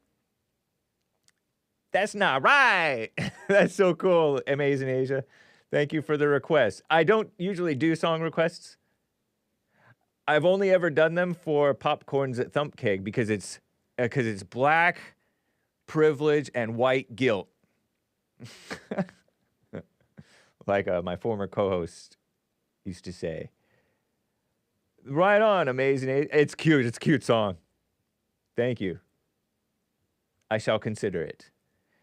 That's not right. That's so cool, Amazing Asia. Thank you for the request. I don't usually do song requests. I've only ever done them for Popcorn's at Thump Keg because it's black privilege and white guilt. Like my former co-host used to say. Right on, Amazing Asia. It's cute. It's a cute song. Thank you. I shall consider it.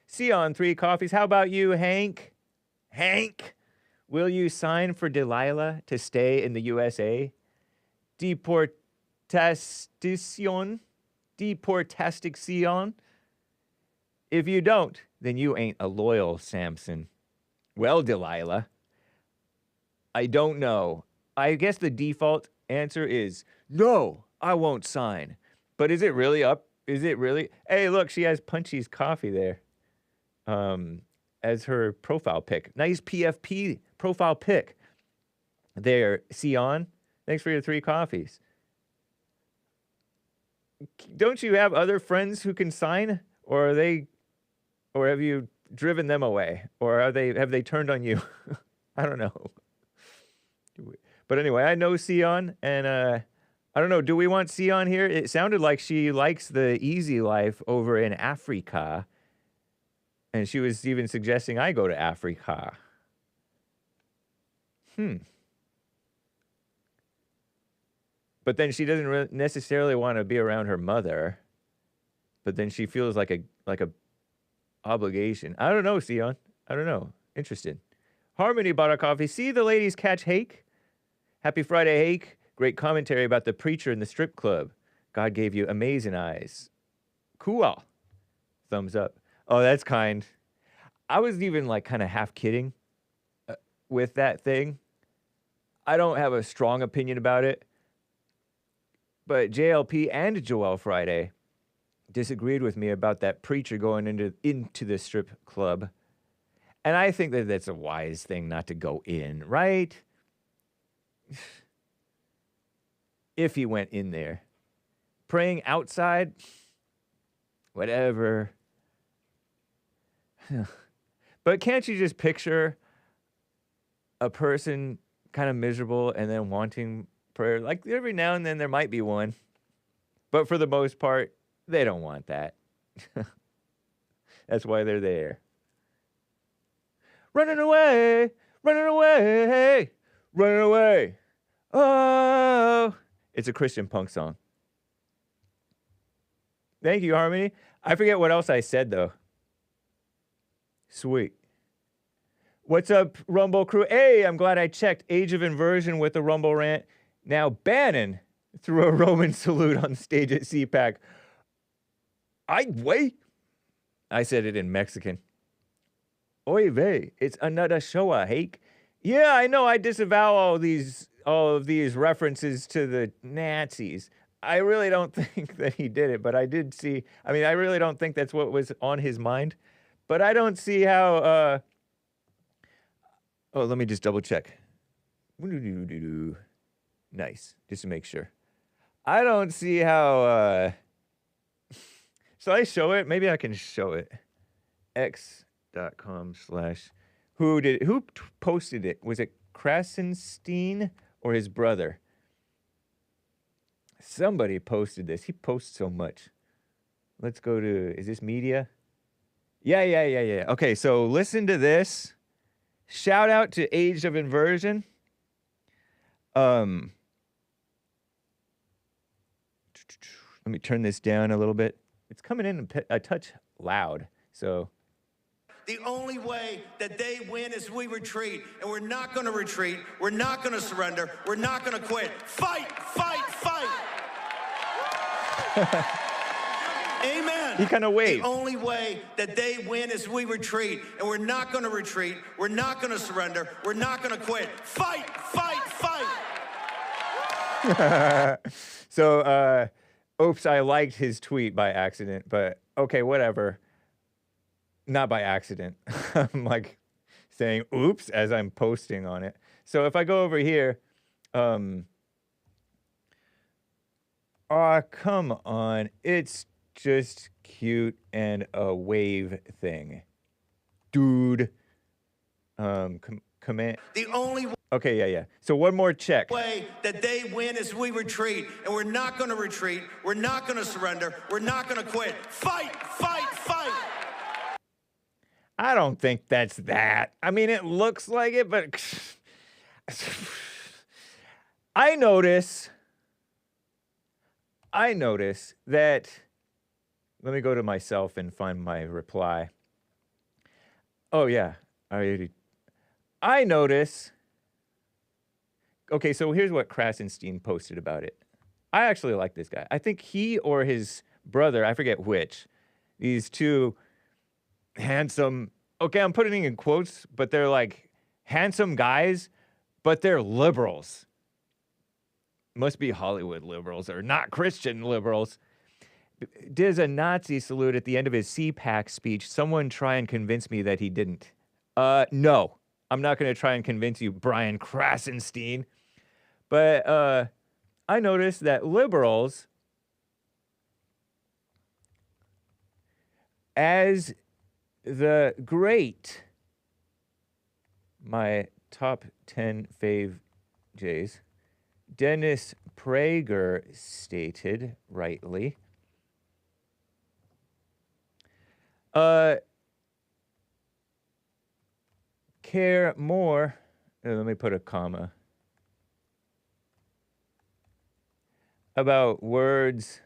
See on 3 coffees. How about you, Hank? Hank, will you sign for Delilah to stay in the USA? Deportastición? If you don't, then you ain't a loyal Samson. Well, Delilah, I don't know. I guess the default answer is no, I won't sign. But is it really up? Is it really? Hey, look, she has Punchy's coffee there. As her profile pic. Nice PFP profile pic. There, Sion. Thanks for your 3 coffees. Don't you have other friends who can sign? Or have you driven them away? Or have they turned on you? I don't know. But anyway, I know Sion, and I don't know, do we want Sion here? It sounded like she likes the easy life over in Africa. And she was even suggesting I go to Africa. But then she doesn't necessarily want to be around her mother. But then she feels like a obligation. I don't know, Sion. I don't know. Interested. Harmony bought a coffee. See the ladies catch Hake? Happy Friday, Hake. Great commentary about the preacher in the strip club. God gave you amazing eyes. Cool. Thumbs up. Oh, that's kind. I was even like kind of half kidding with that thing. I don't have a strong opinion about it. But JLP and Joel Friday disagreed with me about that preacher going into the strip club. And I think that that's a wise thing not to go in, right? If he went in there. Praying outside, whatever. But can't you just picture a person kind of miserable and then wanting prayer? Like every now and then there might be one. But for the most part, they don't want that. That's why they're there. Running away, running away, running away. Oh, it's a Christian punk song. Thank you, Harmony. I forget what else I said, though. Sweet. What's up, Rumble crew? Hey, I'm glad I checked. Age of Inversion with the Rumble rant. Now, Bannon threw a Roman salute on stage at CPAC. I said it in Mexican. Oy vey, it's another show, Hake. Yeah, I know. I disavow all of these references to the Nazis. I really don't think that he did it, but I did see. I mean, I really don't think that's what was on his mind. But I don't see how. Oh, let me just double check. Nice, just to make sure. I don't see how. So I show it. Maybe I can show it. X.com/ who posted it? Was it Krasenstein or his brother? Somebody posted this. He posts so much. Let's go to, is this media? Yeah. Okay, so listen to this. Shout out to Age of Inversion. Let me turn this down a little bit. It's coming in a touch loud, so. The only way that they win is we retreat, and we're not going to retreat. We're not going to surrender. We're not going to quit. Fight, fight, fight. Amen. He kind of waved. The only way that they win is we retreat, and we're not going to retreat. We're not going to surrender. We're not going to quit. Fight, fight, fight. So, oops, I liked his tweet by accident, but okay, whatever. Not by accident. I'm like saying oops as I'm posting on it. So if I go over here, oh, come on. It's just cute and a wave thing. Dude. Command. The only Okay, yeah. So one more check. way that they win is we retreat, and we're not going to retreat. We're not going to surrender. We're not going to quit. Fight, fight, fight. I don't think that's that. I mean, it looks like it, but I notice that, let me go to myself and find my reply. Oh, yeah. I notice. Okay, so here's what Krasenstein posted about it. I actually like this guy. I think he or his brother, I forget which, these two handsome, okay, I'm putting it in quotes, but they're like handsome guys, but they're liberals. Must be Hollywood liberals or not Christian liberals. Did a Nazi salute at the end of his CPAC speech. Someone try and convince me that he didn't. No, I'm not going to try and convince you, Brian Krasenstein. But I noticed that liberals, as the great, my top 10 fave J's, Dennis Prager stated rightly, care more, let me put a comma, about words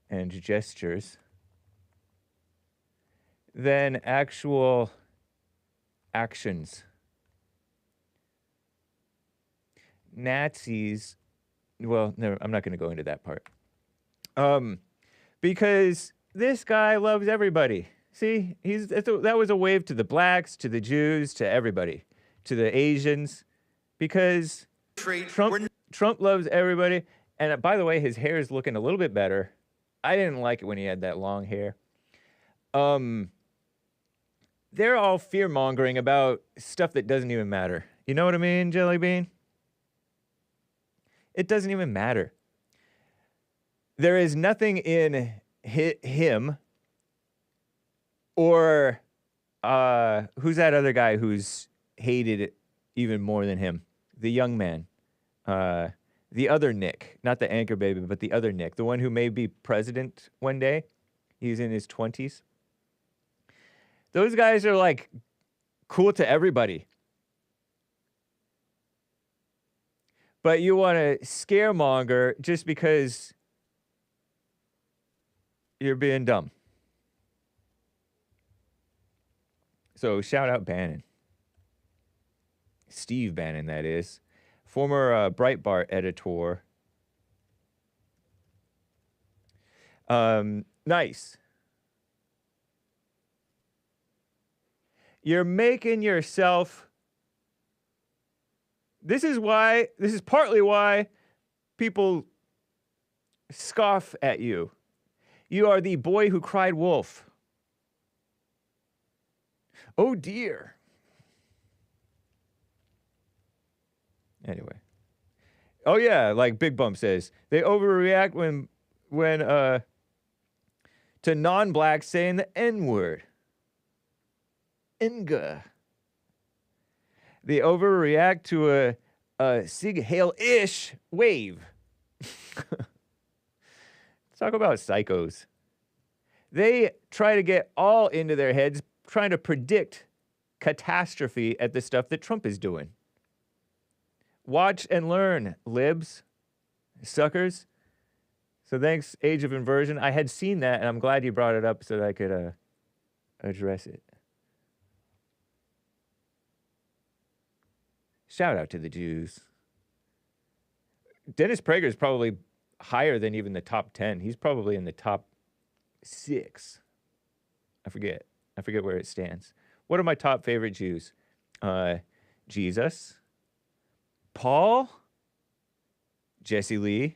and gestures than actual actions. Nazis, well, no, I'm not going to go into that part. Because this guy loves everybody. See, that was a wave to the blacks, to the Jews, to everybody, to the Asians, because Trump loves everybody. And by the way, his hair is looking a little bit better. I didn't like it when he had that long hair. They're all fear-mongering about stuff that doesn't even matter. You know what I mean, Jelly Bean? It doesn't even matter. There is nothing in him or who's that other guy who's hated even more than him? The young man. The other Nick. Not the anchor baby, but the other Nick. The one who may be president one day. He's in his 20s. Those guys are like cool to everybody. But you want to scaremonger just because you're being dumb. So shout out Bannon. Steve Bannon, that is. Former Breitbart editor. Nice. You're making yourself... This is partly why people scoff at you. You are the boy who cried wolf. Oh dear. Anyway. Oh yeah, like Big Bump says, they overreact when to non-blacks saying the N-word. Inga. They overreact to a Sig Heil-ish wave. Let's talk about psychos. They try to get all into their heads trying to predict catastrophe at the stuff that Trump is doing. Watch and learn, libs, suckers. So thanks, Age of Inversion. I had seen that, and I'm glad you brought it up so that I could address it. Shout out to the Jews. Dennis Prager is probably higher than even the top 10. He's probably in the top 6. I forget where it stands. What are my top favorite Jews? Jesus, Paul, Jesse Lee.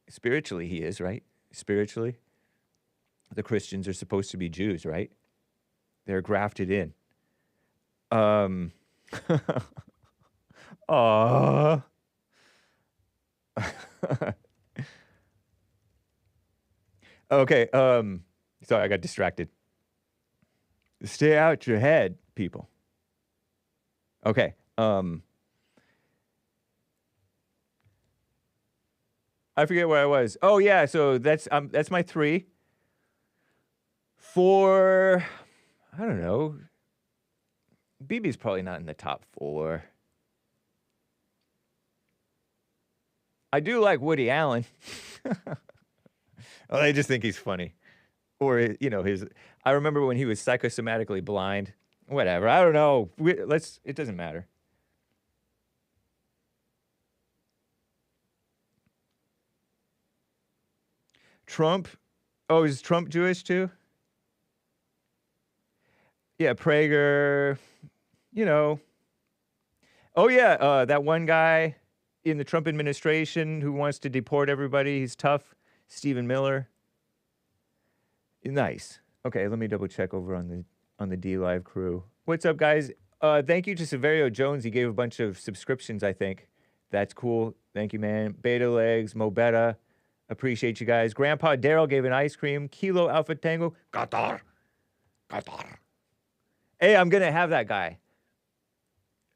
Spiritually, he is, right? Spiritually. The Christians are supposed to be Jews, right? They're grafted in. Aww. Okay, sorry, I got distracted. Stay out your head, people. Okay, I forget where I was. Oh yeah, so that's my 3. 4, I don't know. Bibi's probably not in the top 4. I do like Woody Allen. Well, I just think he's funny. Or, you know, I remember when he was psychosomatically blind. Whatever, I don't know. It doesn't matter. Trump. Oh, is Trump Jewish too? Yeah, Prager, you know. Oh, yeah, that one guy in the Trump administration who wants to deport everybody. He's tough. Stephen Miller. Nice. Okay, let me double check over on the D-Live crew. What's up, guys? Thank you to Severio Jones. He gave a bunch of subscriptions, I think. That's cool. Thank you, man. Beta Legs, Mobetta. Appreciate you guys. Grandpa Daryl gave an ice cream. Kilo Alpha Tango. Qatar. Hey, I'm going to have that guy.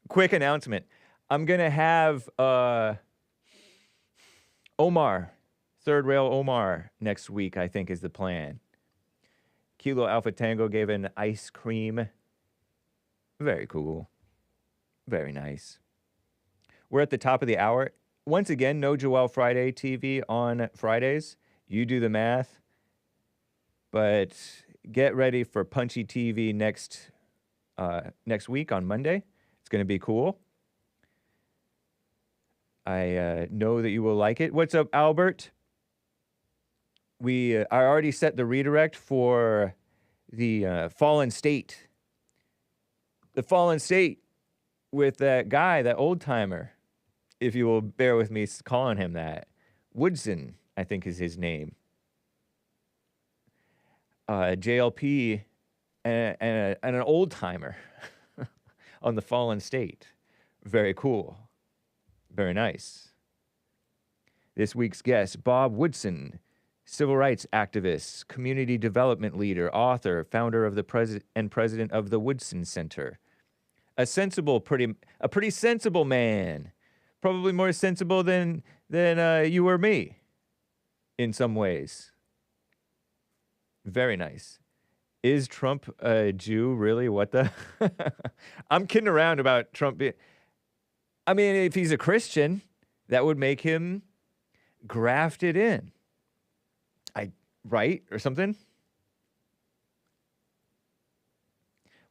Quick announcement. I'm going to have Omar, Third Rail Omar, next week, I think is the plan. Kilo Alpha Tango gave an ice cream. Very cool. Very nice. We're at the top of the hour. Once again, No Joel Friday TV on Fridays. You do the math. But get ready for Punchy TV next week on Monday. It's going to be cool. I know that you will like it. What's up, Albert? I already set the redirect for the Fallen State. The Fallen State with that guy, that old timer, if you will bear with me calling him that. Woodson, I think is his name. JLP and an old timer on the Fallen State. Very cool. Very nice. This week's guest, Bob Woodson, civil rights activist, community development leader, author, founder of the president of the Woodson Center. A pretty sensible man. Probably more sensible than you or me in some ways. Very nice. Is Trump a Jew, really? What the? I'm kidding around about Trump being... I mean, if he's a Christian, that would make him grafted in. Right? Or something?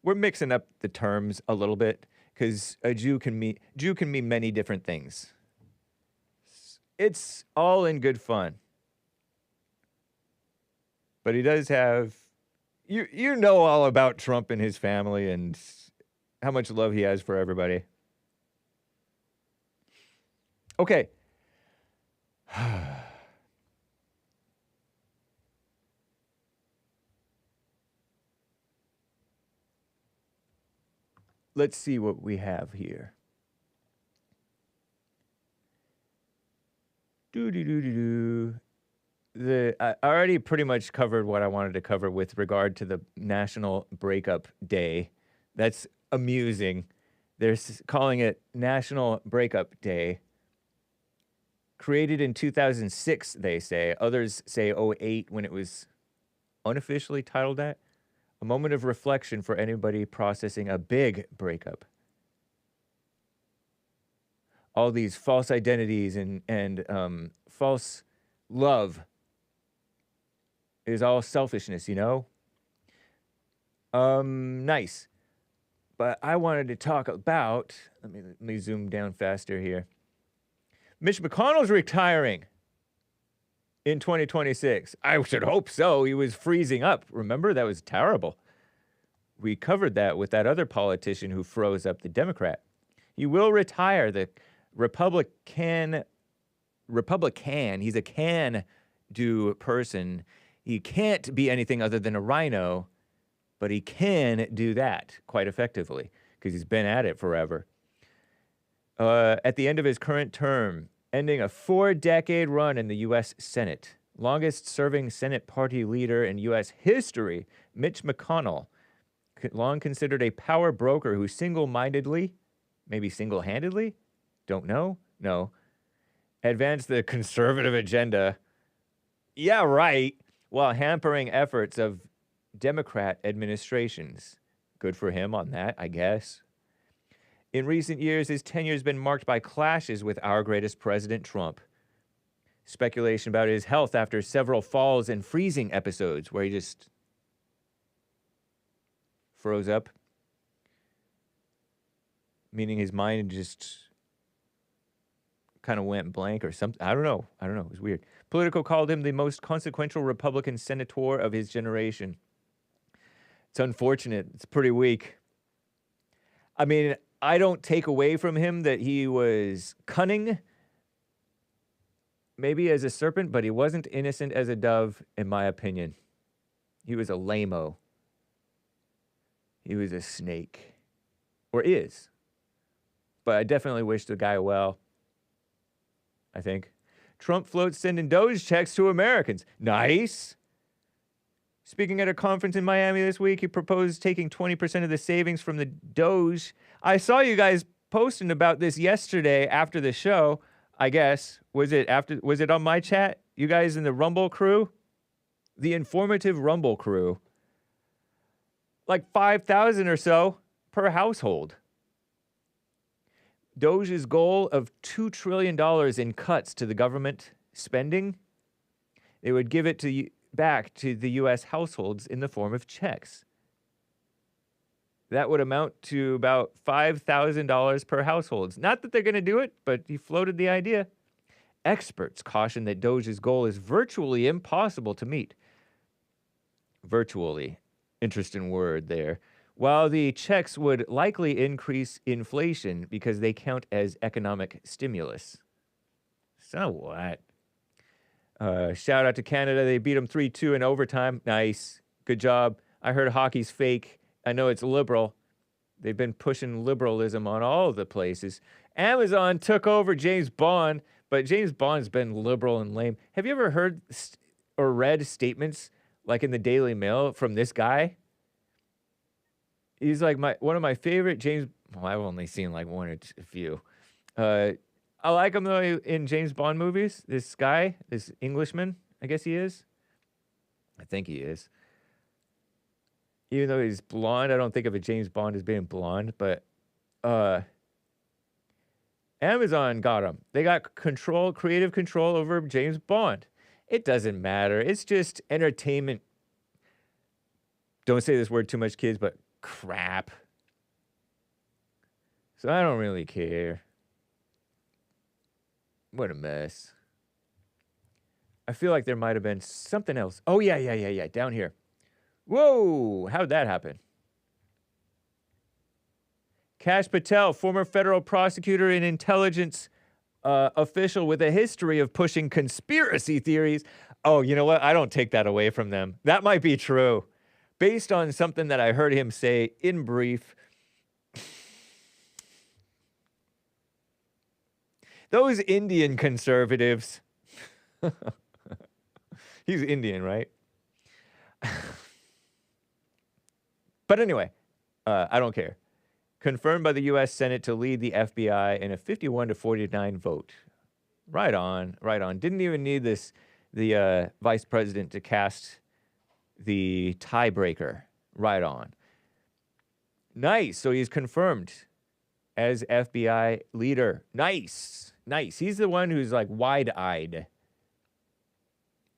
We're mixing up the terms a little bit because a Jew can mean many different things. It's all in good fun. But he does have... You know all about Trump and his family and how much love he has for everybody. Okay. Let's see what we have here. I already pretty much covered what I wanted to cover with regard to the National Breakup Day. That's amusing. They're calling it National Breakup Day. Created in 2006, they say. Others say 2008 when it was unofficially titled that. A moment of reflection for anybody processing a big breakup. All these false identities and false love is all selfishness, you know? Nice. But I wanted to talk about, let me zoom down faster here. Mitch McConnell's retiring in 2026. I should hope so. He was freezing up. Remember? That was terrible. We covered that with that other politician who froze up the Democrat. He will retire. The Republican. He's a can-do person. He can't be anything other than a rhino, but he can do that quite effectively because he's been at it forever. At the end of his current term, ending a 4-decade run in the U.S. Senate. Longest-serving Senate party leader in U.S. history, Mitch McConnell, long considered a power broker who single-mindedly, maybe single-handedly, don't know, no, advanced the conservative agenda, yeah, right, while hampering efforts of Democrat administrations. Good for him on that, I guess. In recent years, his tenure has been marked by clashes with our greatest president, Trump. Speculation about his health after several falls and freezing episodes where he just froze up. Meaning his mind just kind of went blank or something. I don't know. It was weird. Politico called him the most consequential Republican senator of his generation. It's unfortunate. It's pretty weak. I mean, I don't take away from him that he was cunning, maybe as a serpent, but he wasn't innocent as a dove, in my opinion. He was a lame-o. He was a snake. Or is. But I definitely wish the guy well. I think. Trump floats sending DOGE checks to Americans. Nice. Speaking at a conference in Miami this week, he proposed taking 20% of the savings from the DOGE. I saw you guys posting about this yesterday after the show, I guess. Was it on my chat? You guys in the Rumble crew? The informative Rumble crew. Like 5,000 or so per household. DOGE's goal of $2 trillion in cuts to the government spending, they would give it to back to the U.S. households in the form of checks. That would amount to about $5,000 per household. Not that they're going to do it, but he floated the idea. Experts caution that DOGE's goal is virtually impossible to meet. Virtually. Interesting word there. While the checks would likely increase inflation because they count as economic stimulus. So what? Shout out to Canada. They beat them 3-2 in overtime. Nice. Good job. I heard hockey's fake. I know it's liberal. They've been pushing liberalism on all the places. Amazon took over James Bond, but James Bond's been liberal and lame. Have you ever heard or read statements like in the Daily Mail from this guy? He's like one of my favorite James. Well, I've only seen like one or a few. I like him though in James Bond movies. This guy, this Englishman, I guess he is. I think he is. Even though he's blonde, I don't think of a James Bond as being blonde, but Amazon got him. They got creative control over James Bond. It doesn't matter. It's just entertainment. Don't say this word too much, kids, but crap. So I don't really care. What a mess. I feel like there might have been something else. Oh, yeah. Down here. Whoa, how'd that happen? Kash Patel, former federal prosecutor and intelligence official with a history of pushing conspiracy theories. Oh, you know what? I don't take that away from them. That might be true. Based on something that I heard him say in brief. Those Indian conservatives. He's Indian, right? But anyway, I don't care. Confirmed by the U.S. Senate to lead the FBI in a 51-49 vote. Right on. Didn't even need the vice president to cast the tiebreaker. Right on. Nice. So he's confirmed as FBI leader. Nice. He's the one who's like wide-eyed.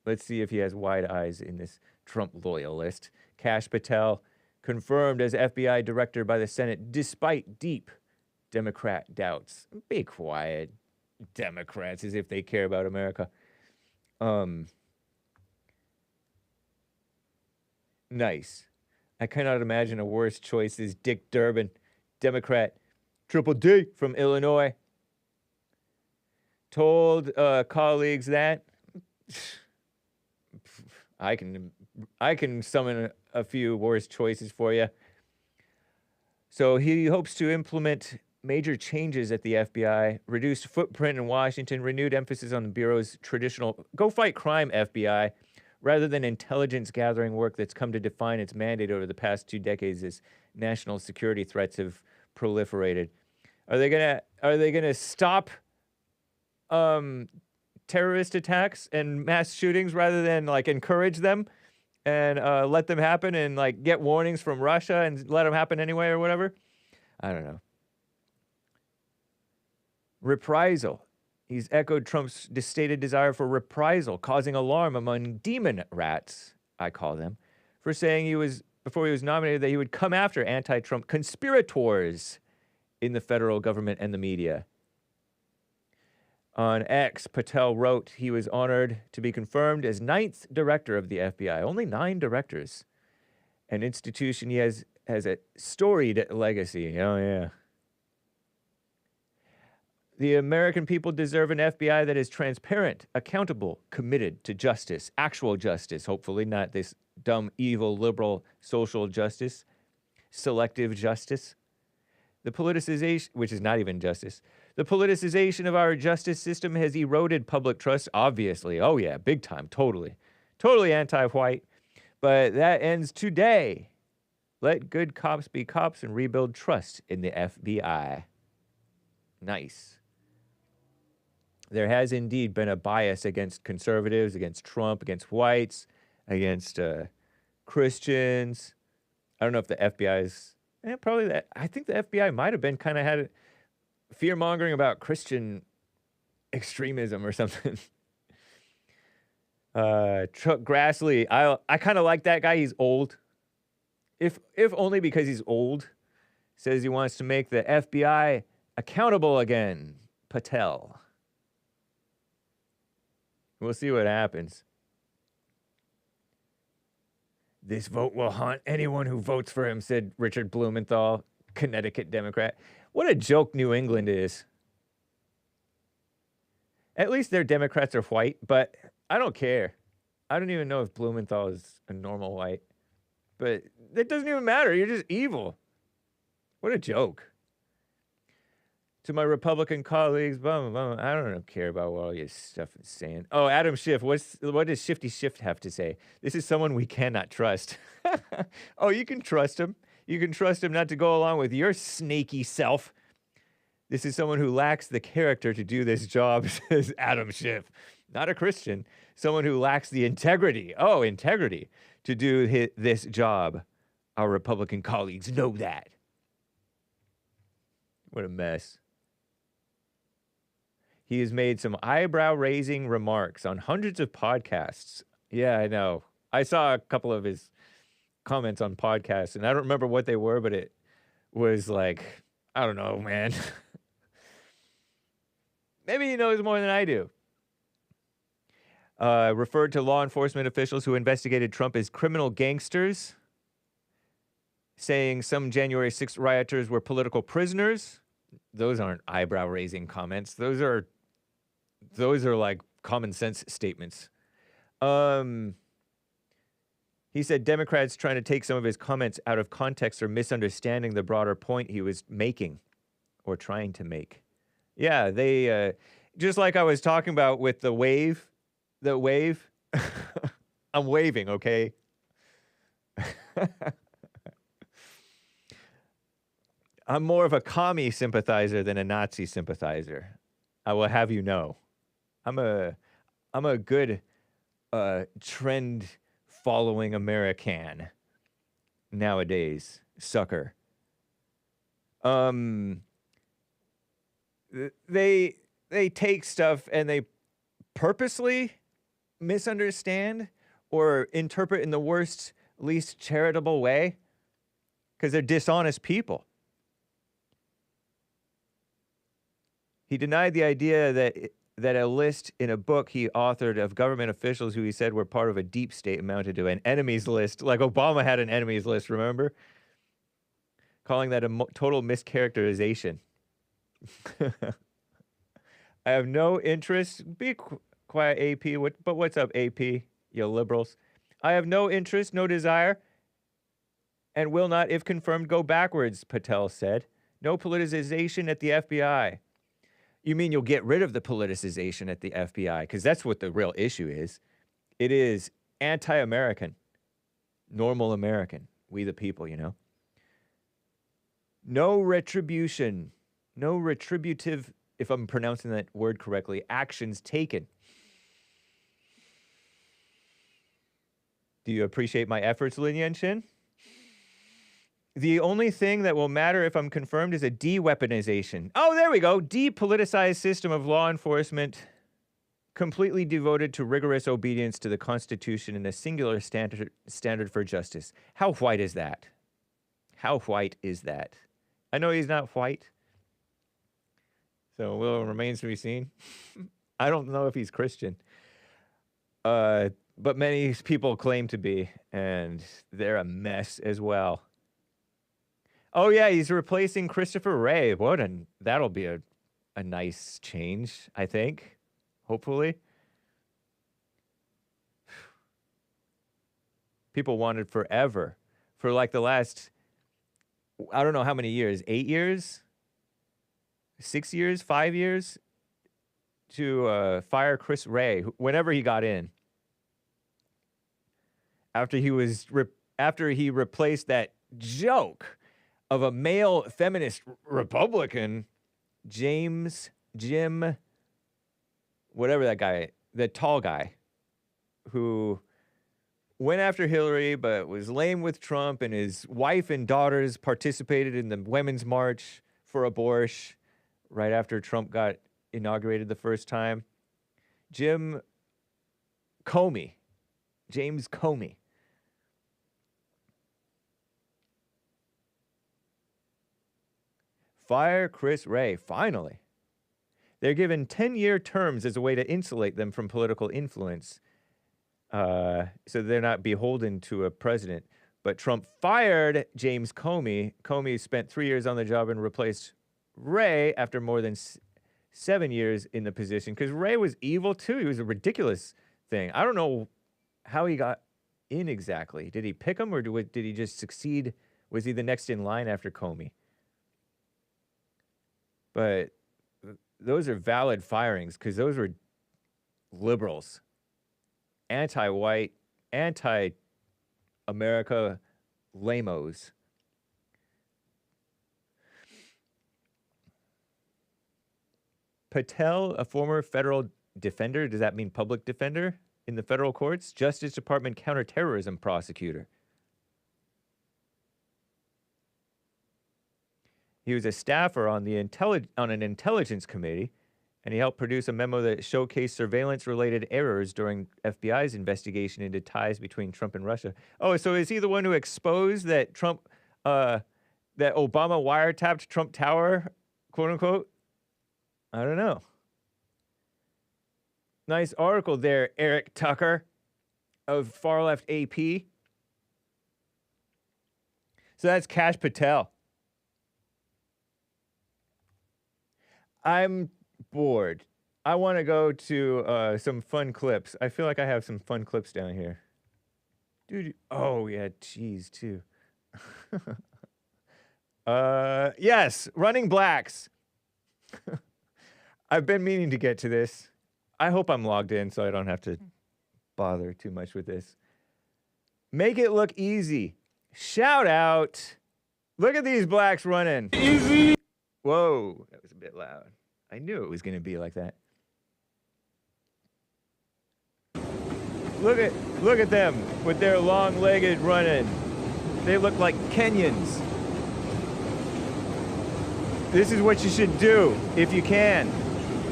Let's see if he has wide eyes in this Trump loyalist. Kash Patel, confirmed as FBI director by the Senate despite deep Democrat doubts. Be quiet, Democrats, as if they care about America. Nice. I cannot imagine a worse choice as Dick Durbin, Democrat, Triple D from Illinois. Told colleagues that I can summon a few worse choices for you. So he hopes to implement major changes at the FBI, reduced footprint in Washington, renewed emphasis on the Bureau's traditional go fight crime FBI, rather than intelligence gathering work that's come to define its mandate over the past 2 decades as national security threats have proliferated. Are they gonna stop terrorist attacks and mass shootings rather than like encourage them and let them happen and like get warnings from Russia and let them happen anyway or whatever? I don't know. Reprisal. He's echoed Trump's stated desire for reprisal, causing alarm among demon rats, I call them, for saying before he was nominated, that he would come after anti-Trump conspirators in the federal government and the media. On X, Patel wrote he was honored to be confirmed as 9th director of the FBI. Only 9 directors. An institution he has a storied legacy. Oh, yeah. The American people deserve an FBI that is transparent, accountable, committed to justice, actual justice, hopefully, not this dumb, evil, liberal social justice, selective justice. The politicization, which is not even justice, the politicization of our justice system has eroded public trust, obviously. Oh, yeah, big time, totally. Totally anti-white. But that ends today. Let good cops be cops and rebuild trust in the FBI. Nice. There has indeed been a bias against conservatives, against Trump, against whites, against Christians. I don't know if the FBI is... probably that. I think the FBI might have been kind of had fear-mongering about Christian extremism or something. Chuck Grassley. I kind of like that guy. He's old. If only because he's old. Says he wants to make the FBI accountable again. Patel. We'll see what happens. This vote will haunt anyone who votes for him, said Richard Blumenthal, Connecticut Democrat. What a joke New England is. At least their Democrats are white, but I don't care. I don't even know if Blumenthal is a normal white. But it doesn't even matter. You're just evil. What a joke. To my Republican colleagues, blah, blah, blah. I don't care about what all your stuff is saying. Oh, Adam Schiff. What does Shifty Shift have to say? This is someone we cannot trust. Oh, you can trust him. You can trust him not to go along with your snaky self. This is someone who lacks the character to do this job, says Adam Schiff. Not a Christian. Someone who lacks the integrity. Oh, integrity to do this job. Our Republican colleagues know that. What a mess. He has made some eyebrow-raising remarks on hundreds of podcasts. Yeah, I know. I saw a couple of his comments on podcasts, and I don't remember what they were, but it was like, I don't know, man. Maybe he knows more than I do. Referred to law enforcement officials who investigated Trump as criminal gangsters, saying some January 6th rioters were political prisoners. Those aren't eyebrow-raising comments. Those are like common sense statements. He said Democrats trying to take some of his comments out of context or misunderstanding the broader point he was making or trying to make. Yeah, they, just like I was talking about with the wave, I'm waving, okay? I'm more of a commie sympathizer than a Nazi sympathizer. I will have you know. I'm a good trend following American nowadays, sucker. They take stuff and they purposely misunderstand or interpret in the worst, least charitable way because they're dishonest people. He denied the idea that a list in a book he authored of government officials who he said were part of a deep state amounted to an enemies list, like Obama had an enemies list, remember? Calling that a total mischaracterization. I have no interest. Be quiet, AP. But what's up, AP, you liberals? I have no interest, no desire, and will not, if confirmed, go backwards, Patel said. No politicization at the FBI. You mean you'll get rid of the politicization at the FBI? Because that's what the real issue is. It is anti-American, normal American, we the people, you know. No retribution, no retributive, if I'm pronouncing that word correctly, actions taken. Do you appreciate my efforts, Lin Yanshin? The only thing that will matter if I'm confirmed is a de-weaponization. Oh, there we go. Depoliticized system of law enforcement completely devoted to rigorous obedience to the Constitution and a singular standard for justice. How white is that? How white is that? I know he's not white. So, well, it remains to be seen. I don't know if he's Christian. But many people claim to be, and they're a mess as well. Oh, yeah, he's replacing Christopher Wray. That'll be a nice change, I think. Hopefully. People wanted forever. For like the last, I don't know how many years, 8 years? 6 years? 5 years? To fire Chris Wray, whenever he got in. After he replaced that joke of a male feminist Republican, Jim, whatever that guy, the tall guy, who went after Hillary but was lame with Trump, and his wife and daughters participated in the Women's March for abortion right after Trump got inaugurated the first time. Jim Comey. James Comey. Fire Chris Wray, finally. They're given 10-year terms as a way to insulate them from political influence, so they're not beholden to a president. But Trump fired James Comey. Comey spent 3 years on the job and replaced Wray after more than 7 years in the position, because Wray was evil too. He was a ridiculous thing. I don't know how he got in exactly. Did he pick him, or did he just succeed? Was he the next in line after Comey? But those are valid firings, because those were liberals, anti-white, anti-America lamos. Patel, a former federal defender, does that mean public defender in the federal courts? Justice Department counterterrorism prosecutor. He was a staffer on an intelligence committee, and he helped produce a memo that showcased surveillance-related errors during FBI's investigation into ties between Trump and Russia. Oh, so is he the one who exposed that that Obama wiretapped Trump Tower, quote unquote? I don't know. Nice article there, Eric Tucker of Far Left AP. So that's Kash Patel. I'm bored. I want to go to some fun clips. I feel like I have some fun clips down here. Dude, oh yeah, cheese too. Yes, Running Blacks. I've been meaning to get to this. I hope I'm logged in so I don't have to bother too much with this. Make it look easy. Shout out. Look at these blacks running. Easy. Whoa, that was a bit loud. I knew it was going to be like that. Look at them with their long-legged running. They look like Kenyans. This is what you should do if you can,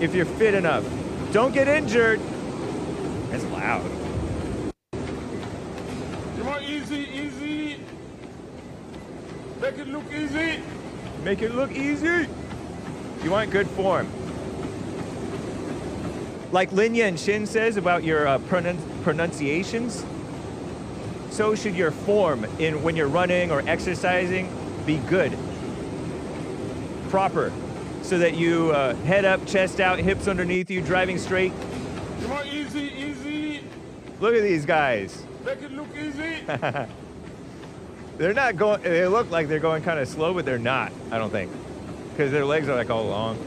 if you're fit enough. Don't get injured. That's loud. Come on, easy. Make it look easy. Make it look easy. You want good form. Like Lin Yan Shin says about your pronunciations, so should your form when you're running or exercising be good. Proper. So that you head up, chest out, hips underneath you, driving straight. Come on, easy. Look at these guys. Make it look easy. They're not going, they look like they're going kind of slow, but they're not, I don't think. Because their legs are like all long.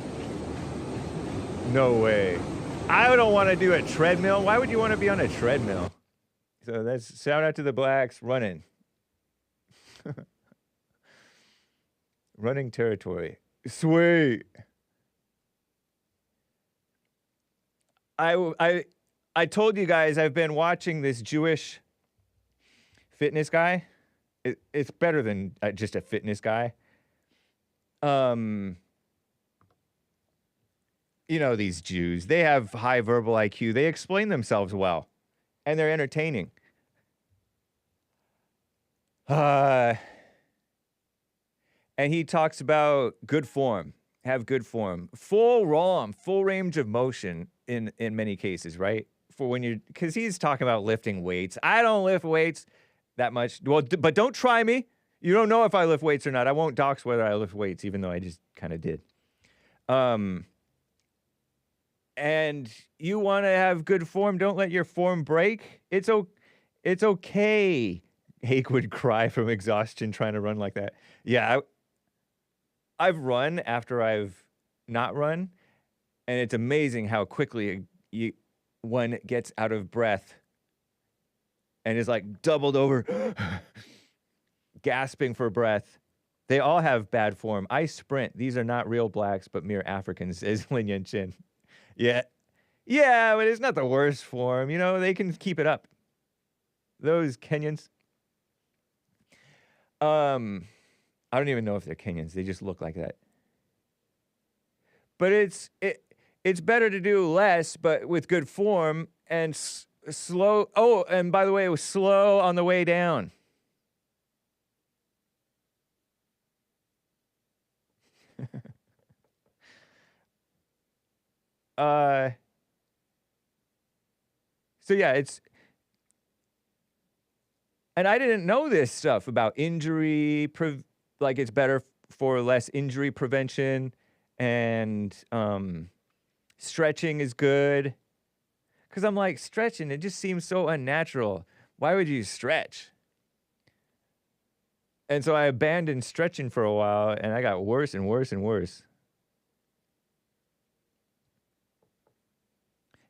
No way. I don't want to do a treadmill. Why would you want to be on a treadmill? So that's shout out to the blacks running. Running territory. Sweet. I told you guys I've been watching this Jewish fitness guy. It's better than just a fitness guy. You know, these Jews, they have high verbal IQ. They explain themselves well, and they're entertaining. And he talks about good form, have good form, full ROM, full range of motion in many cases, right? For when you're, because he's talking about lifting weights. I don't lift weights that much. Well, but don't try me. You don't know if I lift weights or not. I won't dox whether I lift weights, even though I just kind of did. And you want to have good form. Don't let your form break. It's okay. Hake would cry from exhaustion trying to run like that. Yeah, I've run after I've not run, and it's amazing how quickly one gets out of breath and is like doubled over, gasping for breath. They all have bad form. I sprint. These are not real blacks, but mere Africans, says Lin Yan Chin. Yeah, but it's not the worst form. You know, they can keep it up. Those Kenyans. I don't even know if they're Kenyans. They just look like that. But it's better to do less, but with good form, and slow. Oh, and by the way, it was slow on the way down. So yeah, and I didn't know this stuff about injury, like it's better for less injury prevention, and stretching is good. Because I'm like, stretching, it just seems so unnatural. Why would you stretch? And so I abandoned stretching for a while, and I got worse and worse and worse.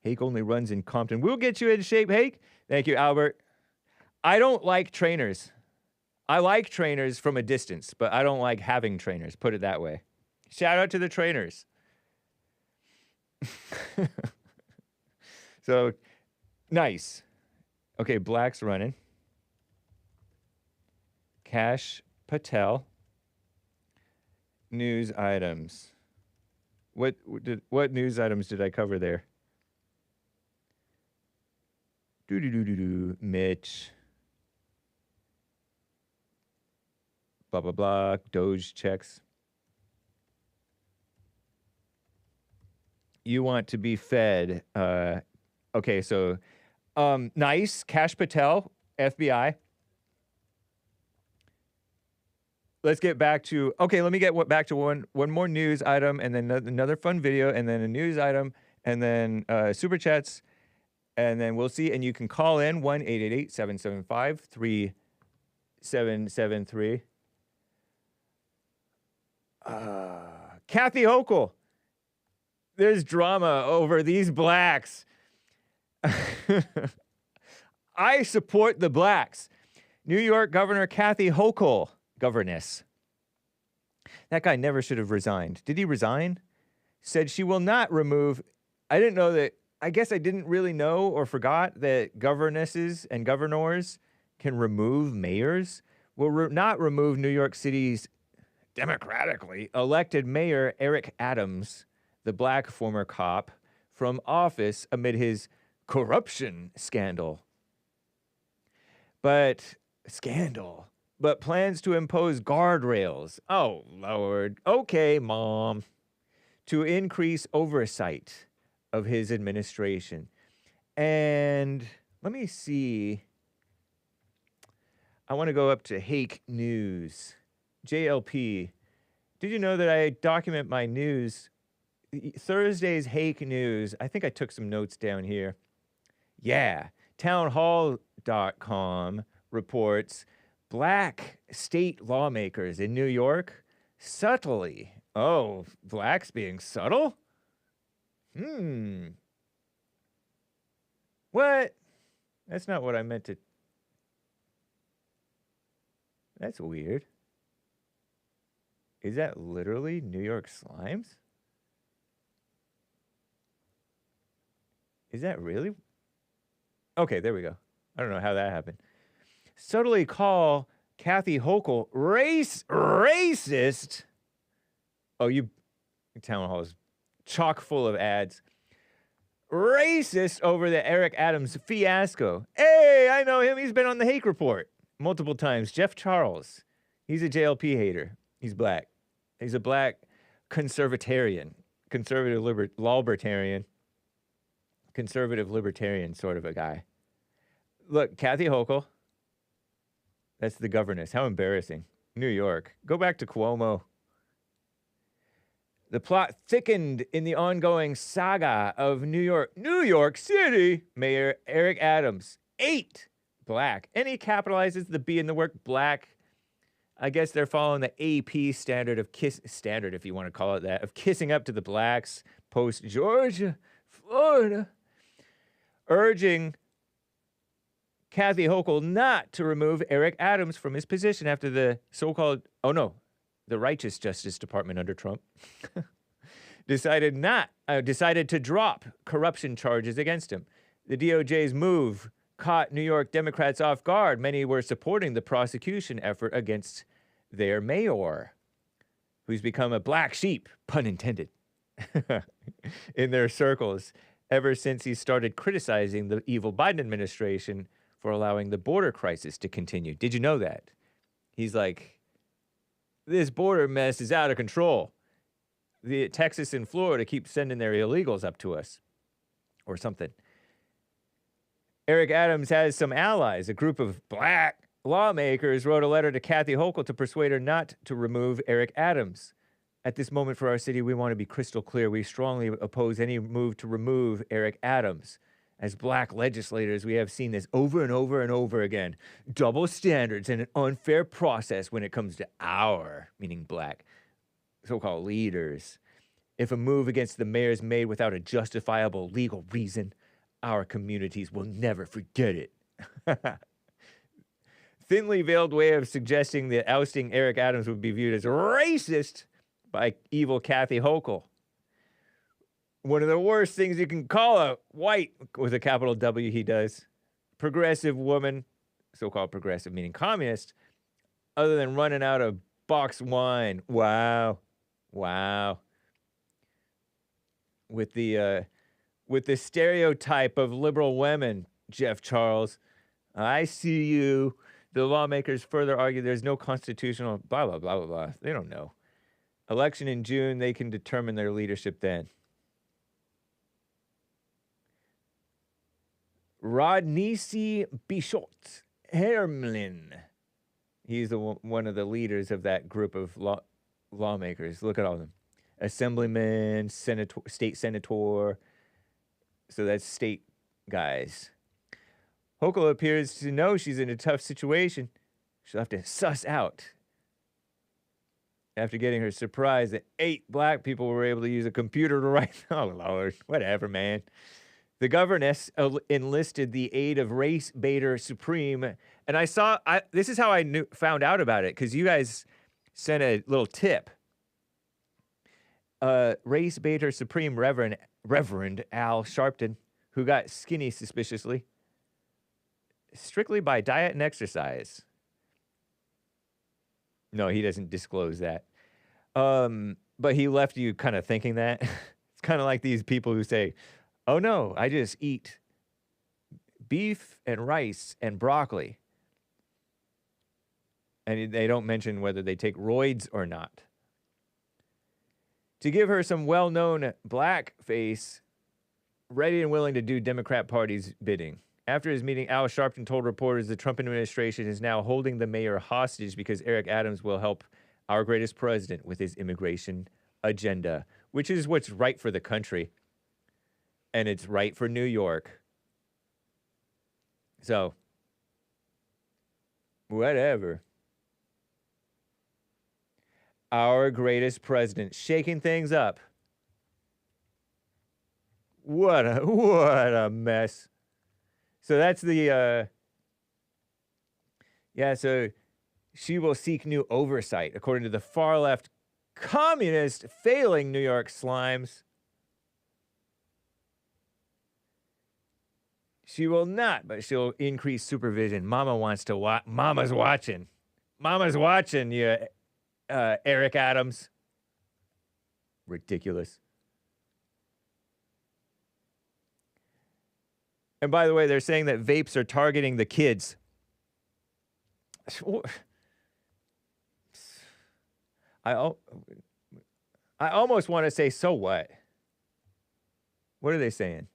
Hake only runs in Compton. We'll get you in shape, Hake. Thank you, Albert. I don't like trainers. I like trainers from a distance, but I don't like having trainers, put it that way. Shout out to the trainers. So, nice. Okay, Black's running. Kash Patel. News items. What news items did I cover there? Mitch. Blah, blah, blah. DOGE checks. You want to be fed. Okay, so nice. Kash Patel, FBI. Let's get back to, okay, let me get back to one more news item, and then another fun video, and then a news item, and then super chats, and then we'll see. And you can call in 1-888-775-3773. Kathy Hochul. There's drama over these blacks. I support the blacks. New York Governor Kathy Hochul, governess. That guy never should have resigned. Did he resign? Said she will not remove. I didn't know that. I guess I didn't really know or forgot that governesses and governors can remove mayors. Will not remove New York City's democratically elected mayor Eric Adams, the black former cop, from office amid his corruption scandal. But plans to impose guardrails. Oh, Lord. Okay, Mom. To increase oversight of his administration. And let me see. I want to go up to Hake News. JLP. Did you know that I document my news? Thursday's Hake News. I think I took some notes down here. Yeah. Townhall.com reports black state lawmakers in New York subtly. Oh, blacks being subtle? What? That's not what I meant to. That's weird. Is that literally New York Slimes? Is that really? Okay, there we go. I don't know how that happened. Subtly call Kathy Hochul racist. Oh, Town Hall is chock full of ads. Racist over the Eric Adams fiasco. Hey, I know him. He's been on the Hake Report multiple times. Jeff Charles. He's a JLP hater. He's black. He's a black conservative libertarian sort of a guy. Look, Kathy Hochul. That's the governess. How embarrassing. New York. Go back to Cuomo. The plot thickened in the ongoing saga of New York City Mayor Eric Adams. 8 black. And he capitalizes the B in the word black. I guess they're following the AP standard, if you want to call it that, of kissing up to the blacks post Georgia, Florida, urging Kathy Hochul not to remove Eric Adams from his position after the so-called, the righteous Justice Department under Trump decided to drop corruption charges against him. The DOJ's move caught New York Democrats off guard. Many were supporting the prosecution effort against their mayor, who's become a black sheep, pun intended, in their circles, ever since he started criticizing the evil Biden administration for allowing the border crisis to continue. Did you know that? He's like, this border mess is out of control. The Texas and Florida keep sending their illegals up to us or something. Eric Adams has some allies. A group of black lawmakers wrote a letter to Kathy Hochul to persuade her not to remove Eric Adams. At this moment for our city, we want to be crystal clear. We strongly oppose any move to remove Eric Adams. As black legislators, we have seen this over and over and over again. Double standards and an unfair process when it comes to our, meaning black, so-called leaders. If a move against the mayor is made without a justifiable legal reason, our communities will never forget it. Thinly veiled way of suggesting that ousting Eric Adams would be viewed as racist by evil Kathy Hochul. One of the worst things you can call a white, with a capital W, he does, progressive woman, so-called progressive meaning communist, other than running out of box wine. Wow. Wow. With the stereotype of liberal women, Jeff Charles. I see you. The lawmakers further argue there's no constitutional blah, blah, blah, blah, blah. They don't know. Election in June, they can determine their leadership then. Rodnisi Bichot Hermlin. He's one of the leaders of that group of lawmakers. Look at all of them. Assemblyman, senator, state senator. So that's state guys. Hochul appears to know she's in a tough situation. She'll have to suss out. After getting her surprise that 8 black people were able to use a computer to write. Oh, Lord. Whatever, man. The governess enlisted the aid of Race Baiter Supreme. And this is how I found out about it, because you guys sent a little tip. Race Baiter Supreme Reverend Al Sharpton, who got skinny suspiciously, strictly by diet and exercise. No, he doesn't disclose that. But he left you kind of thinking that. It's kind of like these people who say, oh no, I just eat beef and rice and broccoli. And they don't mention whether they take roids or not. To give her some well-known blackface, ready and willing to do Democrat Party's bidding. After his meeting, Al Sharpton told reporters the Trump administration is now holding the mayor hostage because Eric Adams will help our greatest president with his immigration agenda, which is what's right for the country. And it's right for New York. So, whatever. Our greatest president shaking things up. What a mess. So that's the, so she will seek new oversight, according to the far-left communist failing New York slimes. She will not, but she'll increase supervision. Mama wants to watch. Mama's watching. Mama's watching you, Eric Adams. Ridiculous. And by the way, they're saying that vapes are targeting the kids. I almost want to say, so what? What are they saying?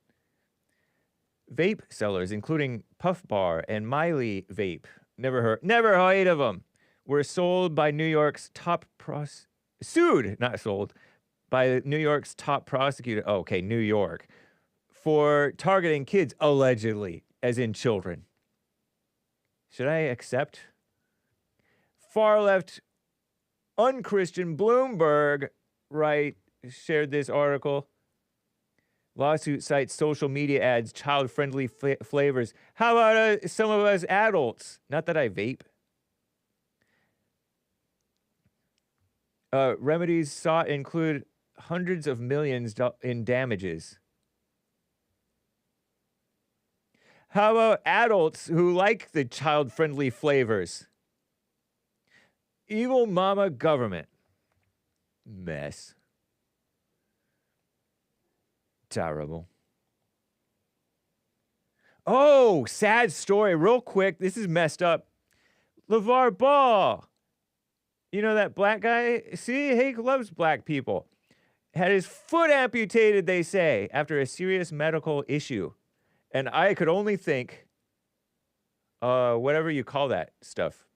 Vape sellers, including Puff Bar and Miley Vape, never heard of them, were sold by New York's top not sold, by New York's top prosecutor. Oh, okay, New York. For targeting kids, allegedly, as in children. Should I accept? Far-left, unchristian Bloomberg, shared this article. Lawsuit cites social media ads, child-friendly flavors. How about some of us adults? Not that I vape. Remedies sought include hundreds of millions in damages. How about adults who like the child-friendly flavors? Evil mama government. Mess. Terrible. Oh, sad story. Real quick. This is messed up. LaVar Ball. You know that black guy? See, Hake loves black people. Had his foot amputated, they say, after a serious medical issue. And I could only think, whatever you call that stuff,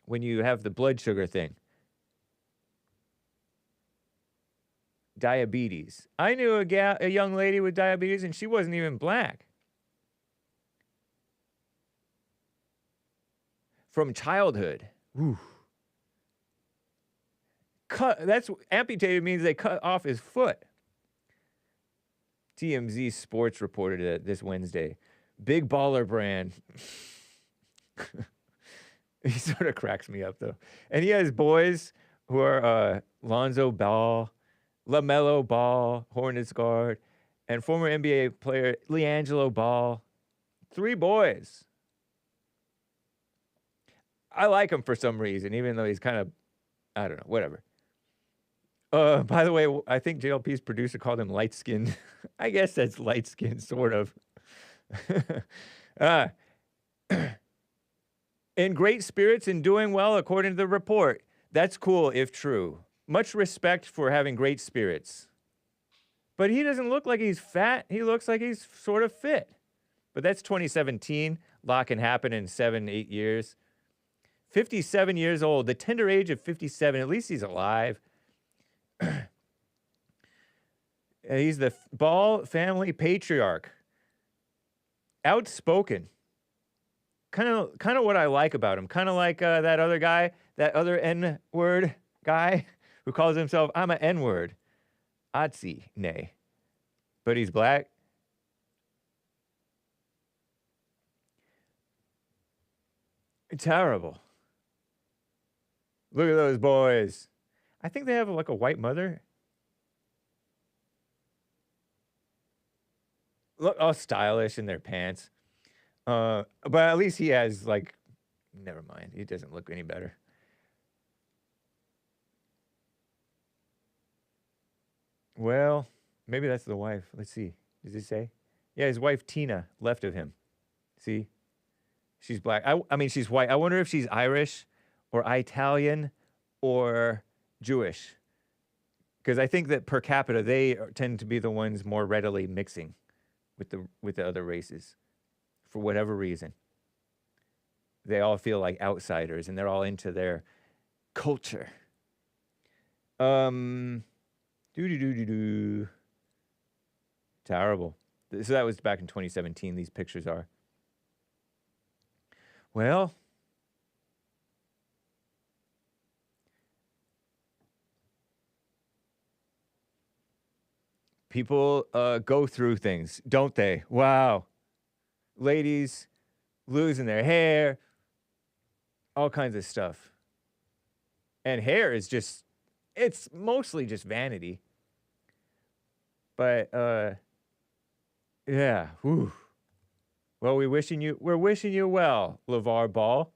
when you have the blood sugar thing. Diabetes. I knew a young lady with diabetes, and she wasn't even black. From childhood. Whew. That's amputated means they cut off his foot. TMZ Sports reported it this Wednesday. Big baller brand. He sort of cracks me up though. And he has boys who are Lonzo Ball, LaMelo Ball, Hornets guard, and former NBA player LiAngelo Ball. 3 boys. I like him for some reason, even though he's kind of, I don't know, whatever. By the way, I think JLP's producer called him light-skinned. I guess that's light-skinned, sort of. In great spirits and doing well, according to the report. That's cool, if true. Much respect for having great spirits. But he doesn't look like he's fat. He looks like he's sort of fit. But that's 2017. A lot can happen in 7-8 years. 57 years old. The tender age of 57. At least he's alive. He's the Ball family patriarch. Outspoken. Kind of what I like about him. Kind of like that other guy, that other N-word guy who calls himself, I'm an N-word. Otzi, nay. But he's black. Terrible. Look at those boys. I think they have like a white mother. Look all stylish in their pants. But at least he has like, never mind. He doesn't look any better. Well, maybe that's the wife. Let's see. Does it say? Yeah, his wife Tina left of him. See? She's black. I mean, she's white. I wonder if she's Irish or Italian or Jewish. Because I think that per capita, they tend to be the ones more readily mixing with the other races. For whatever reason. They all feel like outsiders, and they're all into their culture. Terrible. So that was back in 2017, these pictures are. Well, people go through things, don't they? Wow. Ladies losing their hair, all kinds of stuff. And hair is just, it's mostly just vanity. But, yeah, whew. Well, we're wishing you well, LaVar Ball.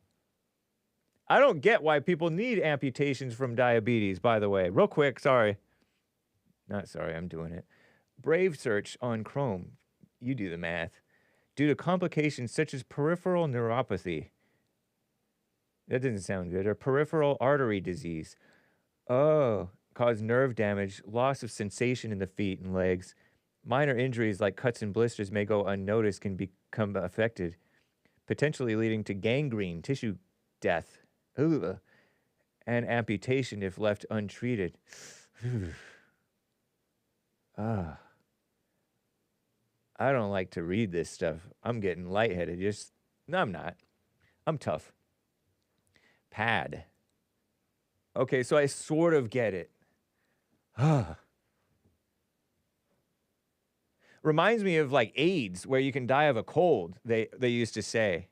I don't get why people need amputations from diabetes, by the way. Real quick, sorry. Not sorry, I'm doing it. Brave search on Chrome. You do the math. Due to complications such as peripheral neuropathy. That doesn't sound good. Or peripheral artery disease. Oh, cause nerve damage, loss of sensation in the feet and legs. Minor injuries like cuts and blisters may go unnoticed, can become affected, potentially leading to gangrene, tissue death, and amputation if left untreated. I don't like to read this stuff. I'm getting lightheaded. No, I'm not. I'm tough. Pad. Okay, so I sort of get it. Reminds me of like AIDS, where you can die of a cold, they used to say.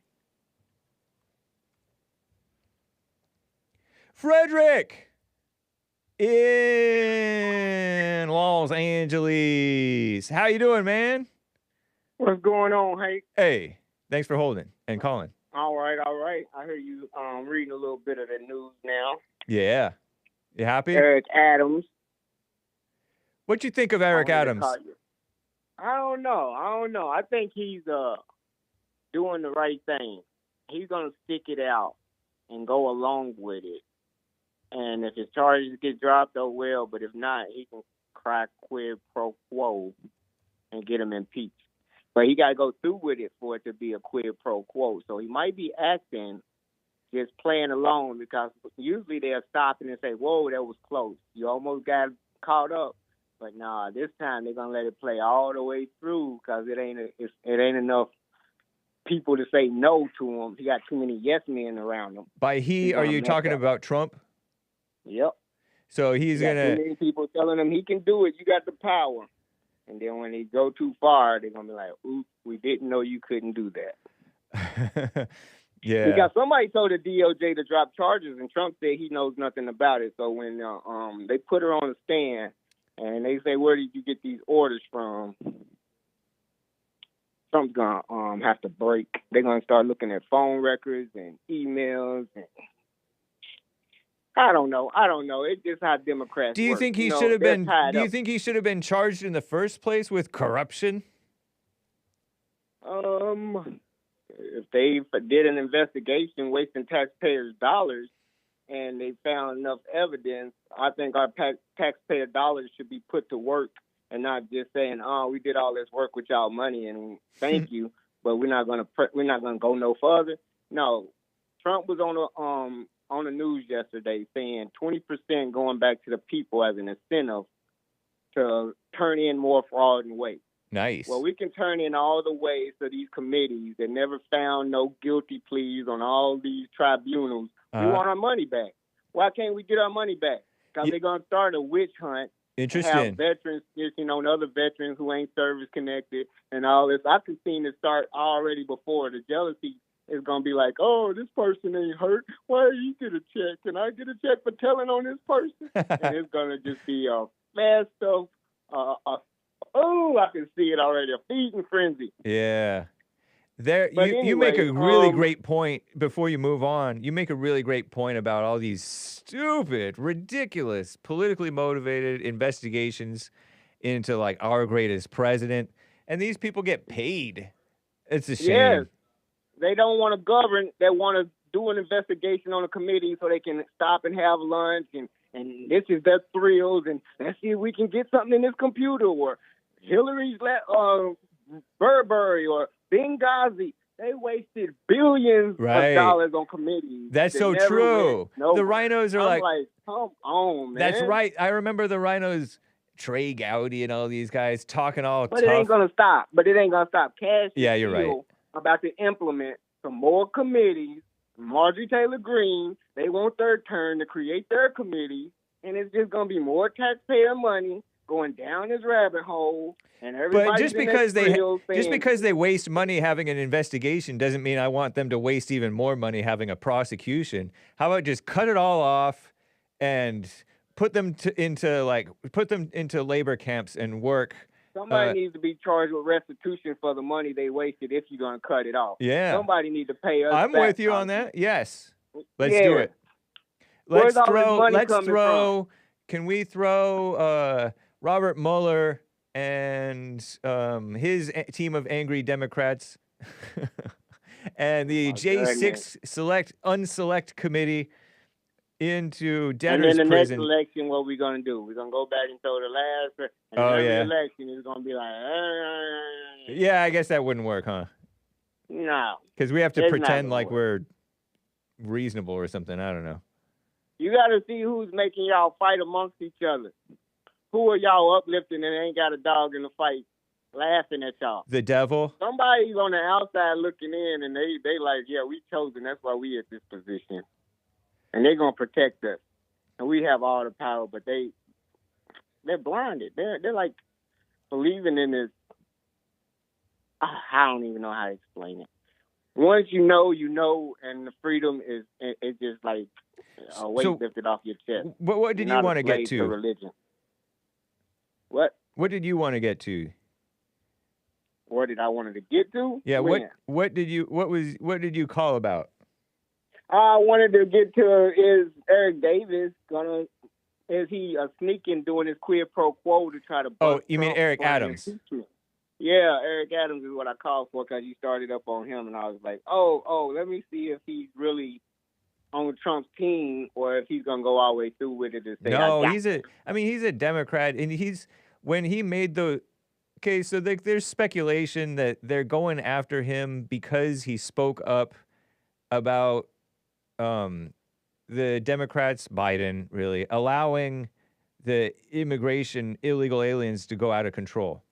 FREDERICK in Los Angeles. How you doing, man? What's going on, Hake? Hey, thanks for holding and calling. All right. I hear you reading a little bit of the news now. Yeah. You happy? Eric Adams. What you think of Eric Adams? I don't know. I think he's doing the right thing. He's going to stick it out and go along with it. And if his charges get dropped, oh well. But if not, he can crack quid pro quo and get him impeached. But he got to go through with it for it to be a quid pro quo. So he might be acting, just playing along, because usually they'll stop and say, whoa, that was close. You almost got caught up. But nah, this time they're going to let it play all the way through because it ain't enough people to say no to him. He got too many yes men around him. By he, are you talking about Trump? Yep. So he's going to... Too many people telling him he can do it. You got the power. And then when they go too far, they're going to be like, oops, we didn't know you couldn't do that. Yeah. Because somebody told the DOJ to drop charges, and Trump said he knows nothing about it. So when they put her on the stand, and they say, where did you get these orders from? Trump's going to have to break. They're going to start looking at phone records and emails. And I don't know. It's just how Democrats Do you work. think he should have been? Do you think he should have been charged in the first place with corruption? If they did an investigation wasting taxpayers' dollars and they found enough evidence, I think our taxpayer dollars should be put to work and not just saying, "Oh, we did all this work with y'all money and thank you, but we're not gonna go no further." No, Trump was on the news yesterday saying 20% going back to the people as an incentive to turn in more fraud and waste. Nice. Well, we can turn in all the ways to these committees that never found no guilty pleas on all these tribunals. We want our money back. Why can't we get our money back? Because they're going to start a witch hunt. Interesting. Have veterans snitching on other veterans who ain't service connected and all this. I could see it start already before. The jealousy is going to be like, oh, this person ain't hurt. Why you get a check? Can I get a check for telling on this person? And it's going to just be a fast stuff, I can see it already. A feeding frenzy. Yeah. You Anyway, make a really great point before you move on. You make a really great point about all these stupid, ridiculous, politically motivated investigations into like our greatest president. And these people get paid. It's a shame. Yes. They don't want to govern. They want to do an investigation on a committee so they can stop and have lunch and this is their thrills and let's see if we can get something in this computer or Hillary's Burberry or Benghazi. They wasted billions of dollars on committees. That's so true. The rhinos are I'm like, come on, man. That's right. I remember the rhinos, Trey Gowdy and all these guys talking all but tough. It ain't going to stop. Cash yeah, you're right. About to implement some more committees. Marjorie Taylor Greene, they want their turn to create their committee, and it's just going to be more taxpayer money going down this rabbit hole. And but just because they waste money having an investigation doesn't mean I want them to waste even more money having a prosecution. How about just cut it all off and put them into labor camps and work? Somebody needs to be charged with restitution for the money they wasted if you're going to cut it off. Yeah. Somebody needs to pay us I'm back. with you on that. Yes. Let's do it. Let's throw. Can we throw Robert Mueller and his team of angry Democrats and the J6 unselect committee into debtor's prison? And then the next election, what we going to do? We're going to go back and throw the last. And every election is going to be like, yeah, I guess that wouldn't work, huh? No. Because we have to pretend like we're reasonable or something. I don't know. You got to see who's making y'all fight amongst each other. Who are y'all uplifting and ain't got a dog in the fight laughing at y'all? The devil? Somebody's on the outside looking in, and they like, yeah, we chosen. That's why we at this position. And they're going to protect us. And we have all the power, but they're blinded. They're like believing in this. I don't even know how to explain it. Once you know, and the freedom is just like a weight lifted off your chest. But what did you want to get to? Religion. What? What did you want to get to? What did I want to get to? Yeah. What did you call about? I wanted to get to is Eric Davis is he sneaking doing his quid pro quo to try to? Oh, you mean Eric Adams? Yeah, Eric Adams is what I called for because you started up on him, and I was like, oh, let me see if he's really on Trump's team or if he's gonna go all the way through with it and say, No, he's a Democrat, and when he made the case, so there's speculation that they're going after him because he spoke up about the Democrats, Biden, really allowing the illegal aliens to go out of control.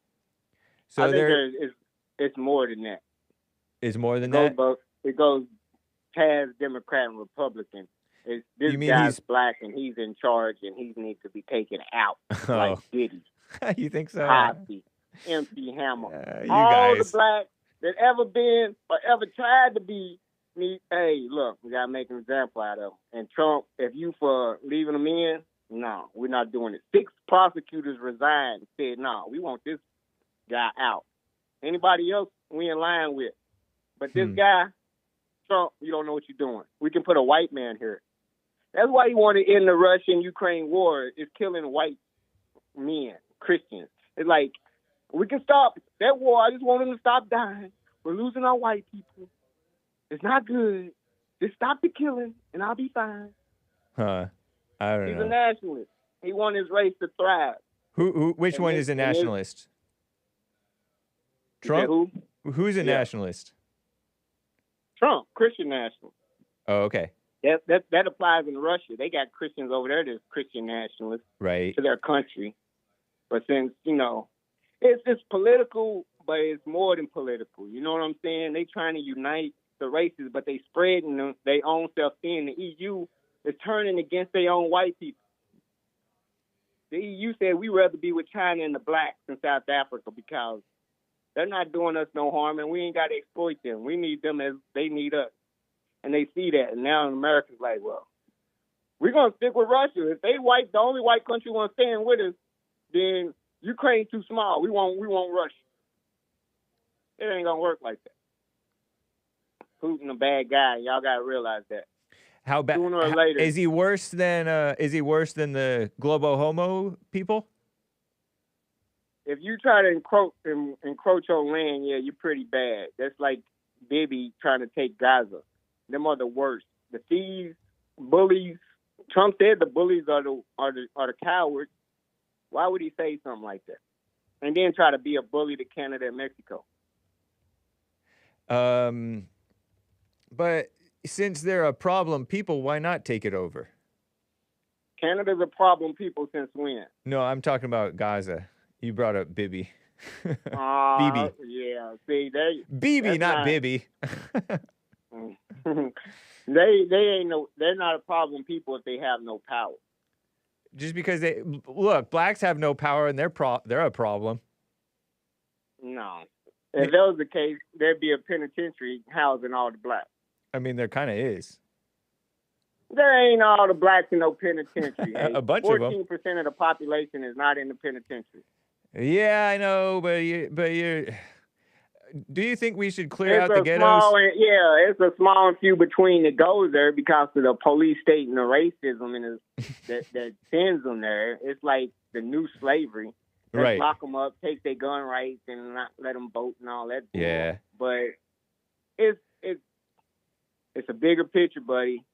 So I think it's more than that. Is more than that? It goes past Democrat and Republican. This guy's black and he's in charge and he needs to be taken out like Diddy. You think so? Cosby, MC Hammer. You all guys. the blacks that ever been or ever tried to be. Hey, look, we got to make an example out of them. And Trump, if you for leaving them in, no, we're not doing it. 6 prosecutors resigned and said, no, we want this guy out. Anybody else, we in line with. But this guy, Trump, you don't know what you're doing. We can put a white man here. That's why he wanted to end the Russian-Ukraine war. It's killing white men, Christians. It's like, we can stop that war. I just want them to stop dying. We're losing our white people. It's not good. Just stop the killing, and I'll be fine. Huh. I don't know. He's a nationalist. He wants his race to thrive. Which one is a nationalist? Trump? Who's a nationalist? Trump, Christian nationalist. Oh, okay. That applies in Russia. They got Christians over there that's Christian nationalists right. to their country. But since, it's political, but it's more than political. You know what I'm saying? They trying to unite the races, but they spreading their own self thin. The EU is turning against their own white people. The EU said we'd rather be with China and the blacks in South Africa because they're not doing us no harm and we ain't got to exploit them. We need them as they need us. And they see that. And now America's like, well, we're going to stick with Russia. If they the only white country want to stand with us, then Ukraine's too small. We want Russia. It ain't going to work like that. Putin a bad guy. Y'all got to realize that. How bad? Sooner or later. Is he worse than the Globo Homo people? If you try to encroach on land, yeah, you're pretty bad. That's like Bibi trying to take Gaza. Them are the worst. The thieves, bullies. Trump said the bullies are the cowards. Why would he say something like that? And then try to be a bully to Canada and Mexico. But since they're a problem people, why not take it over? Canada's a problem people since when? No, I'm talking about Gaza. You brought up Bibi. Bibi. Yeah. See, Bibi, not Bibi. They're not a problem people if they have no power. Just because blacks have no power and they're a problem. No. If that was the case, there'd be a penitentiary housing all the blacks. I mean, there kind of is. There ain't all the blacks in no penitentiary. A bunch of them. 14% of the population is not in the penitentiary. Yeah, I know, but do you think we should clear out the ghettos? It's a small and few between that goes there because of the police state and the racism and that sends them there. It's like the new slavery. Let's lock them up, take their gun rights, and not let them vote and all that. Yeah. But it's a bigger picture, buddy.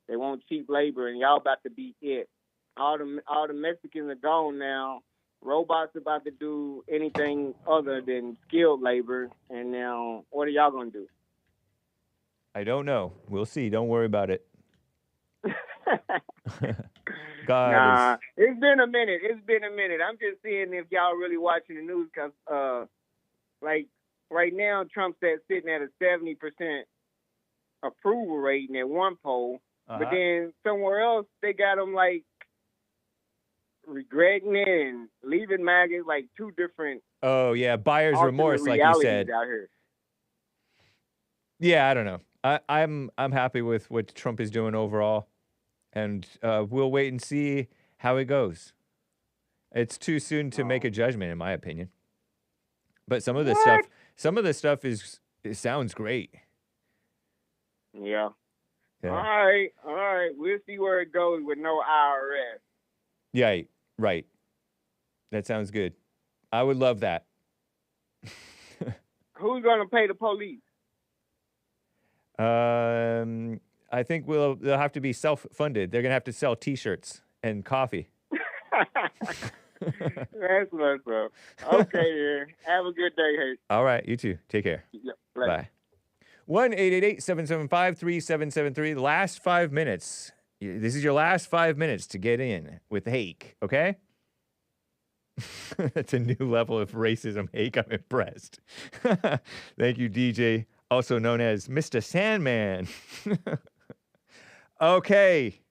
They want cheap labor, and y'all about to be it. All the Mexicans are gone now. Robots about to do anything other than skilled labor, and now what are y'all gonna do? I don't know. We'll see. Don't worry about it. It's been a minute. I'm just seeing if y'all really watching the news because, like, right now, Trump's sitting at a 70% approval rating at one poll, but then somewhere else they got him like regretting it and leaving MAGA, like two different. Oh yeah, buyer's remorse, like you said. Out here. Yeah, I don't know. I'm happy with what Trump is doing overall, and we'll wait and see how it goes. It's too soon to make a judgment, in my opinion. But some of the stuff it sounds great. Yeah. All right. We'll see where it goes with no IRS. Yeah, right. That sounds good. I would love that. Who's gonna pay the police? I think they'll have to be self-funded. They're gonna have to sell T-shirts and coffee. That's what's up. Okay, then. Have a good day, Hake. All right, you too. Take care. Yep, Bye. 1-888-775-3773. The last 5 minutes. This is your last 5 minutes to get in with Hake, okay? That's a new level of racism, Hake. I'm impressed. Thank you, DJ, also known as Mr. Sandman. Okay.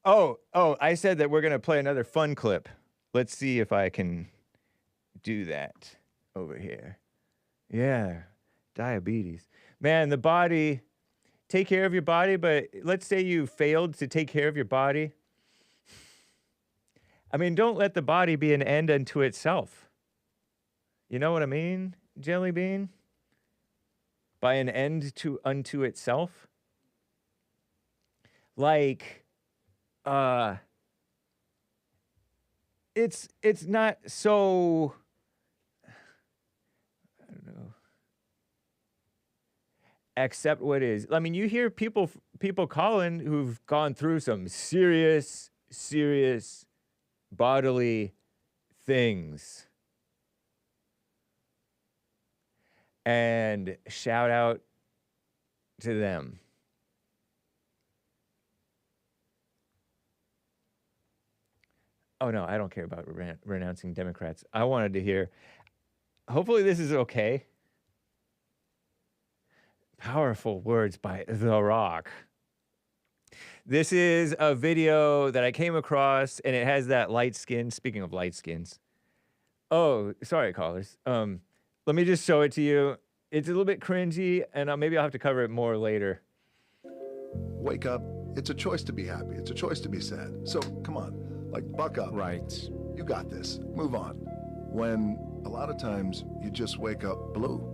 Oh, I said that we're going to play another fun clip. Let's see if I can do that over here. Yeah, diabetes. Man, the body, take care of your body, but let's say you failed to take care of your body. I mean, don't let the body be an end unto itself. You know what I mean, Jelly Bean? By an end unto itself? Like, it's not so, I don't know, accept what is. I mean, you hear people calling who've gone through some serious bodily things. And shout out to them. Oh, no, I don't care about renouncing Democrats. I wanted to hear, hopefully this is okay. Powerful words by The Rock. This is a video that I came across, and it has that light skin. Speaking of light skins. Oh, sorry, callers. Let me just show it to you. It's a little bit cringy, and maybe I'll have to cover it more later. Wake up. It's a choice to be happy. It's a choice to be sad. So, come on. Like, buck up. Right. You got this. Move on. When a lot of times you just wake up blue.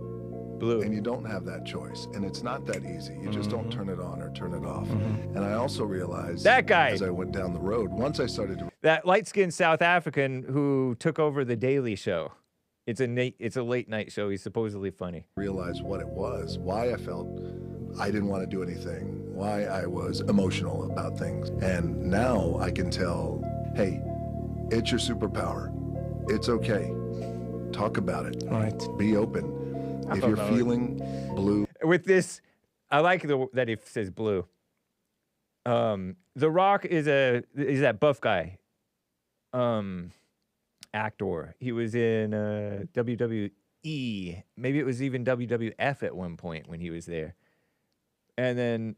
And you don't have that choice. And it's not that easy. You just don't turn it on or turn it off. And I also realized that guy, as I went down the road, once I started to... That light-skinned South African who took over The Daily Show. It's a late night show. He's supposedly funny. Realize what it was, why I felt I didn't want to do anything, why I was emotional about things. And now I can tell, hey, it's your superpower. It's okay. Talk about it. Right. Be open. If you're feeling blue. With this, I like that it says blue. The Rock is that buff guy. Actor. He was in WWE. Maybe it was even WWF at one point when he was there. And then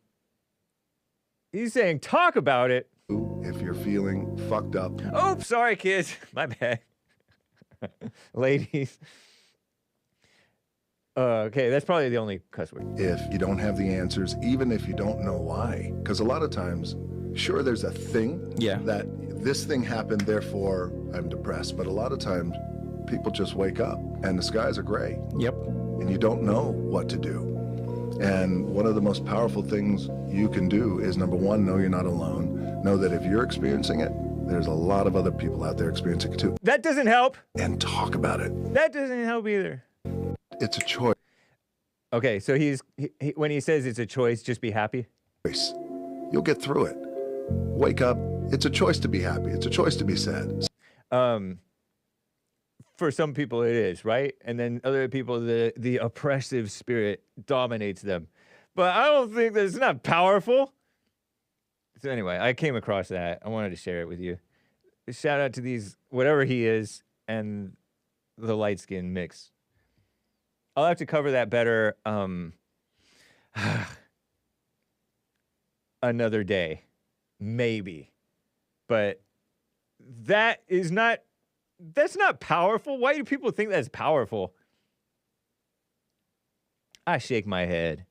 he's saying, talk about it. If you're feeling fucked up. Oh, sorry, kids. My bad. Ladies. Okay, that's probably the only cuss word. If you don't have the answers, even if you don't know why. Because a lot of times, sure, there's a thing that this thing happened, therefore I'm depressed. But a lot of times, people just wake up and the skies are gray. Yep. And you don't know what to do. And one of the most powerful things you can do is, number one, know you're not alone. Know that if you're experiencing it, there's a lot of other people out there experiencing it too. That doesn't help. And talk about it. That doesn't help either. It's a choice. Okay, so when he says it's a choice, just be happy. You'll get through it. Wake up. It's a choice to be happy. It's a choice to be sad. For some people it is, right? And then other people, the oppressive spirit dominates them. But I don't think that's not powerful. So anyway, I came across that. I wanted to share it with you. Shout out to these, whatever he is, and the light skin mix. I'll have to cover that better another day, maybe. But that's not powerful. Why do people think that's powerful? I shake my head.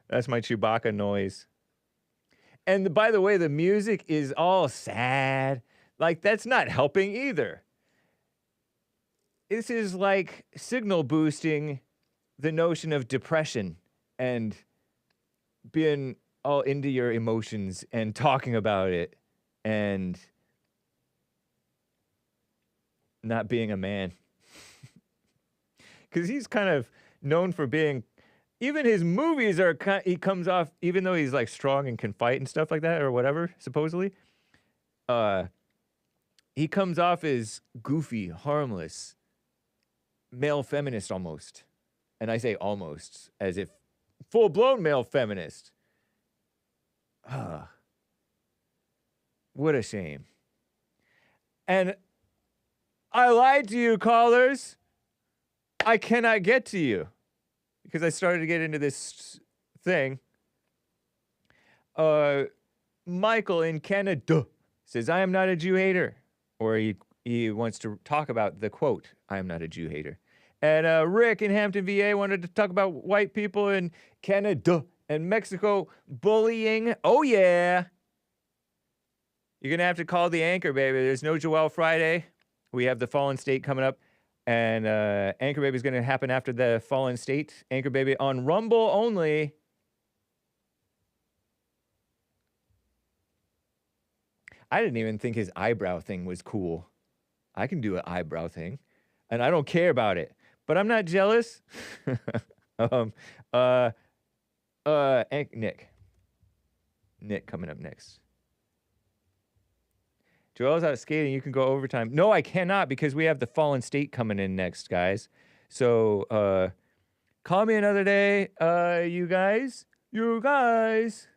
That's my Chewbacca noise. And by the way, the music is all sad. Like, that's not helping either. This is like signal boosting the notion of depression and being all into your emotions and talking about it and not being a man. Because he's kind of known for being, even his movies are, he comes off, even though he's like strong and can fight and stuff like that or whatever, supposedly, he comes off as goofy, harmless, male feminist almost. And I say almost, as if full-blown male feminist. What a shame. And I lied to you, callers. I cannot get to you because I started to get into this thing. Michael in Canada says, I am not a Jew hater. Or he wants to talk about the quote, I am not a Jew hater. And Rick in Hampton, VA wanted to talk about white people in Canada and Mexico bullying. Oh, yeah. You're going to have to call the anchor, baby. There's no Joel Friday. We have the Fallen State coming up. And Anchor Baby is going to happen after the Fallen State. Anchor Baby on Rumble only. I didn't even think his eyebrow thing was cool. I can do an eyebrow thing. And I don't care about it. But I'm not jealous. Nick. Nick coming up next. Joel's out skating. You can go overtime. No, I cannot because we have the Fallen State coming in next, guys. So call me another day, you guys. You guys.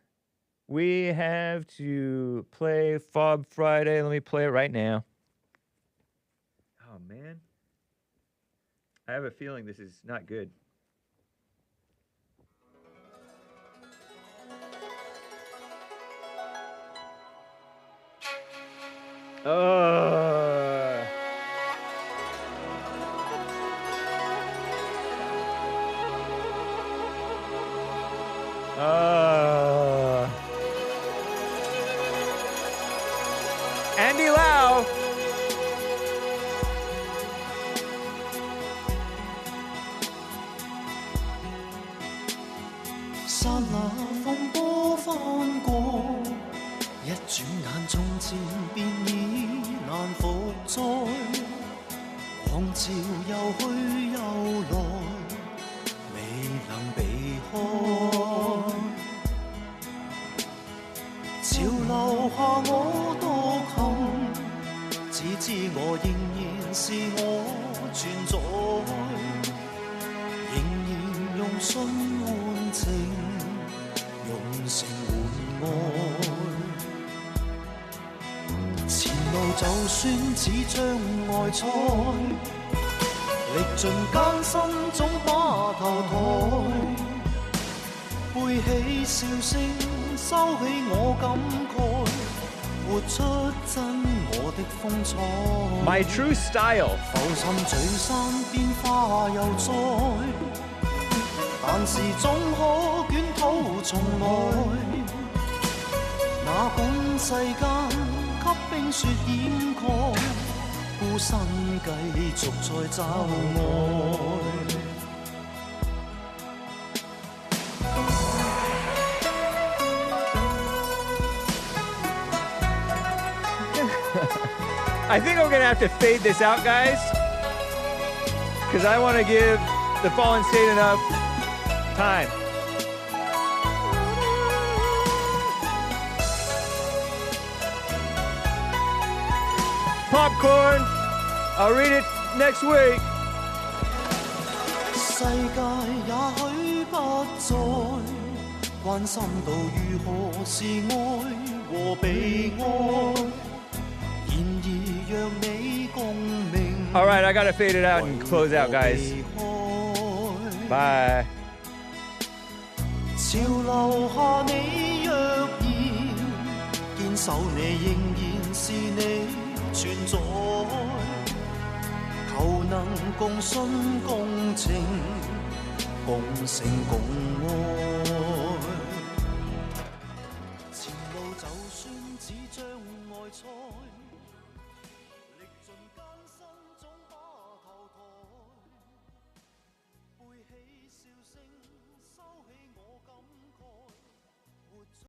We have to play Fob Friday. Let me play it right now. Oh, man. I have a feeling this is not good. Andy Lau.剎那風波翻過，一轉眼從前便已難復再，狂潮又去又來，未能避開。潮流下我獨行，只知我仍然是我存在，仍然用信換情，用情換愛。前路就算似障礙賽，歷盡艱辛總把頭抬，背起笑聲，收起我感慨，活出真我的風采。My true style。浮沉聚散變化又再，但是總可捲土重來。那本世間給冰雪掩蓋，孤身繼續在找愛。I think I'm going to have to fade this out, guys. Because I want to give the Fallen State enough time. Popcorn. I'll read it next week. 世界也許不再關心到如何是愛和被愛。All right, I gotta fade it out and close out, guys. Bye. 潮流下你若然堅守你仍然是你存在，求能共信共情共勝共愛。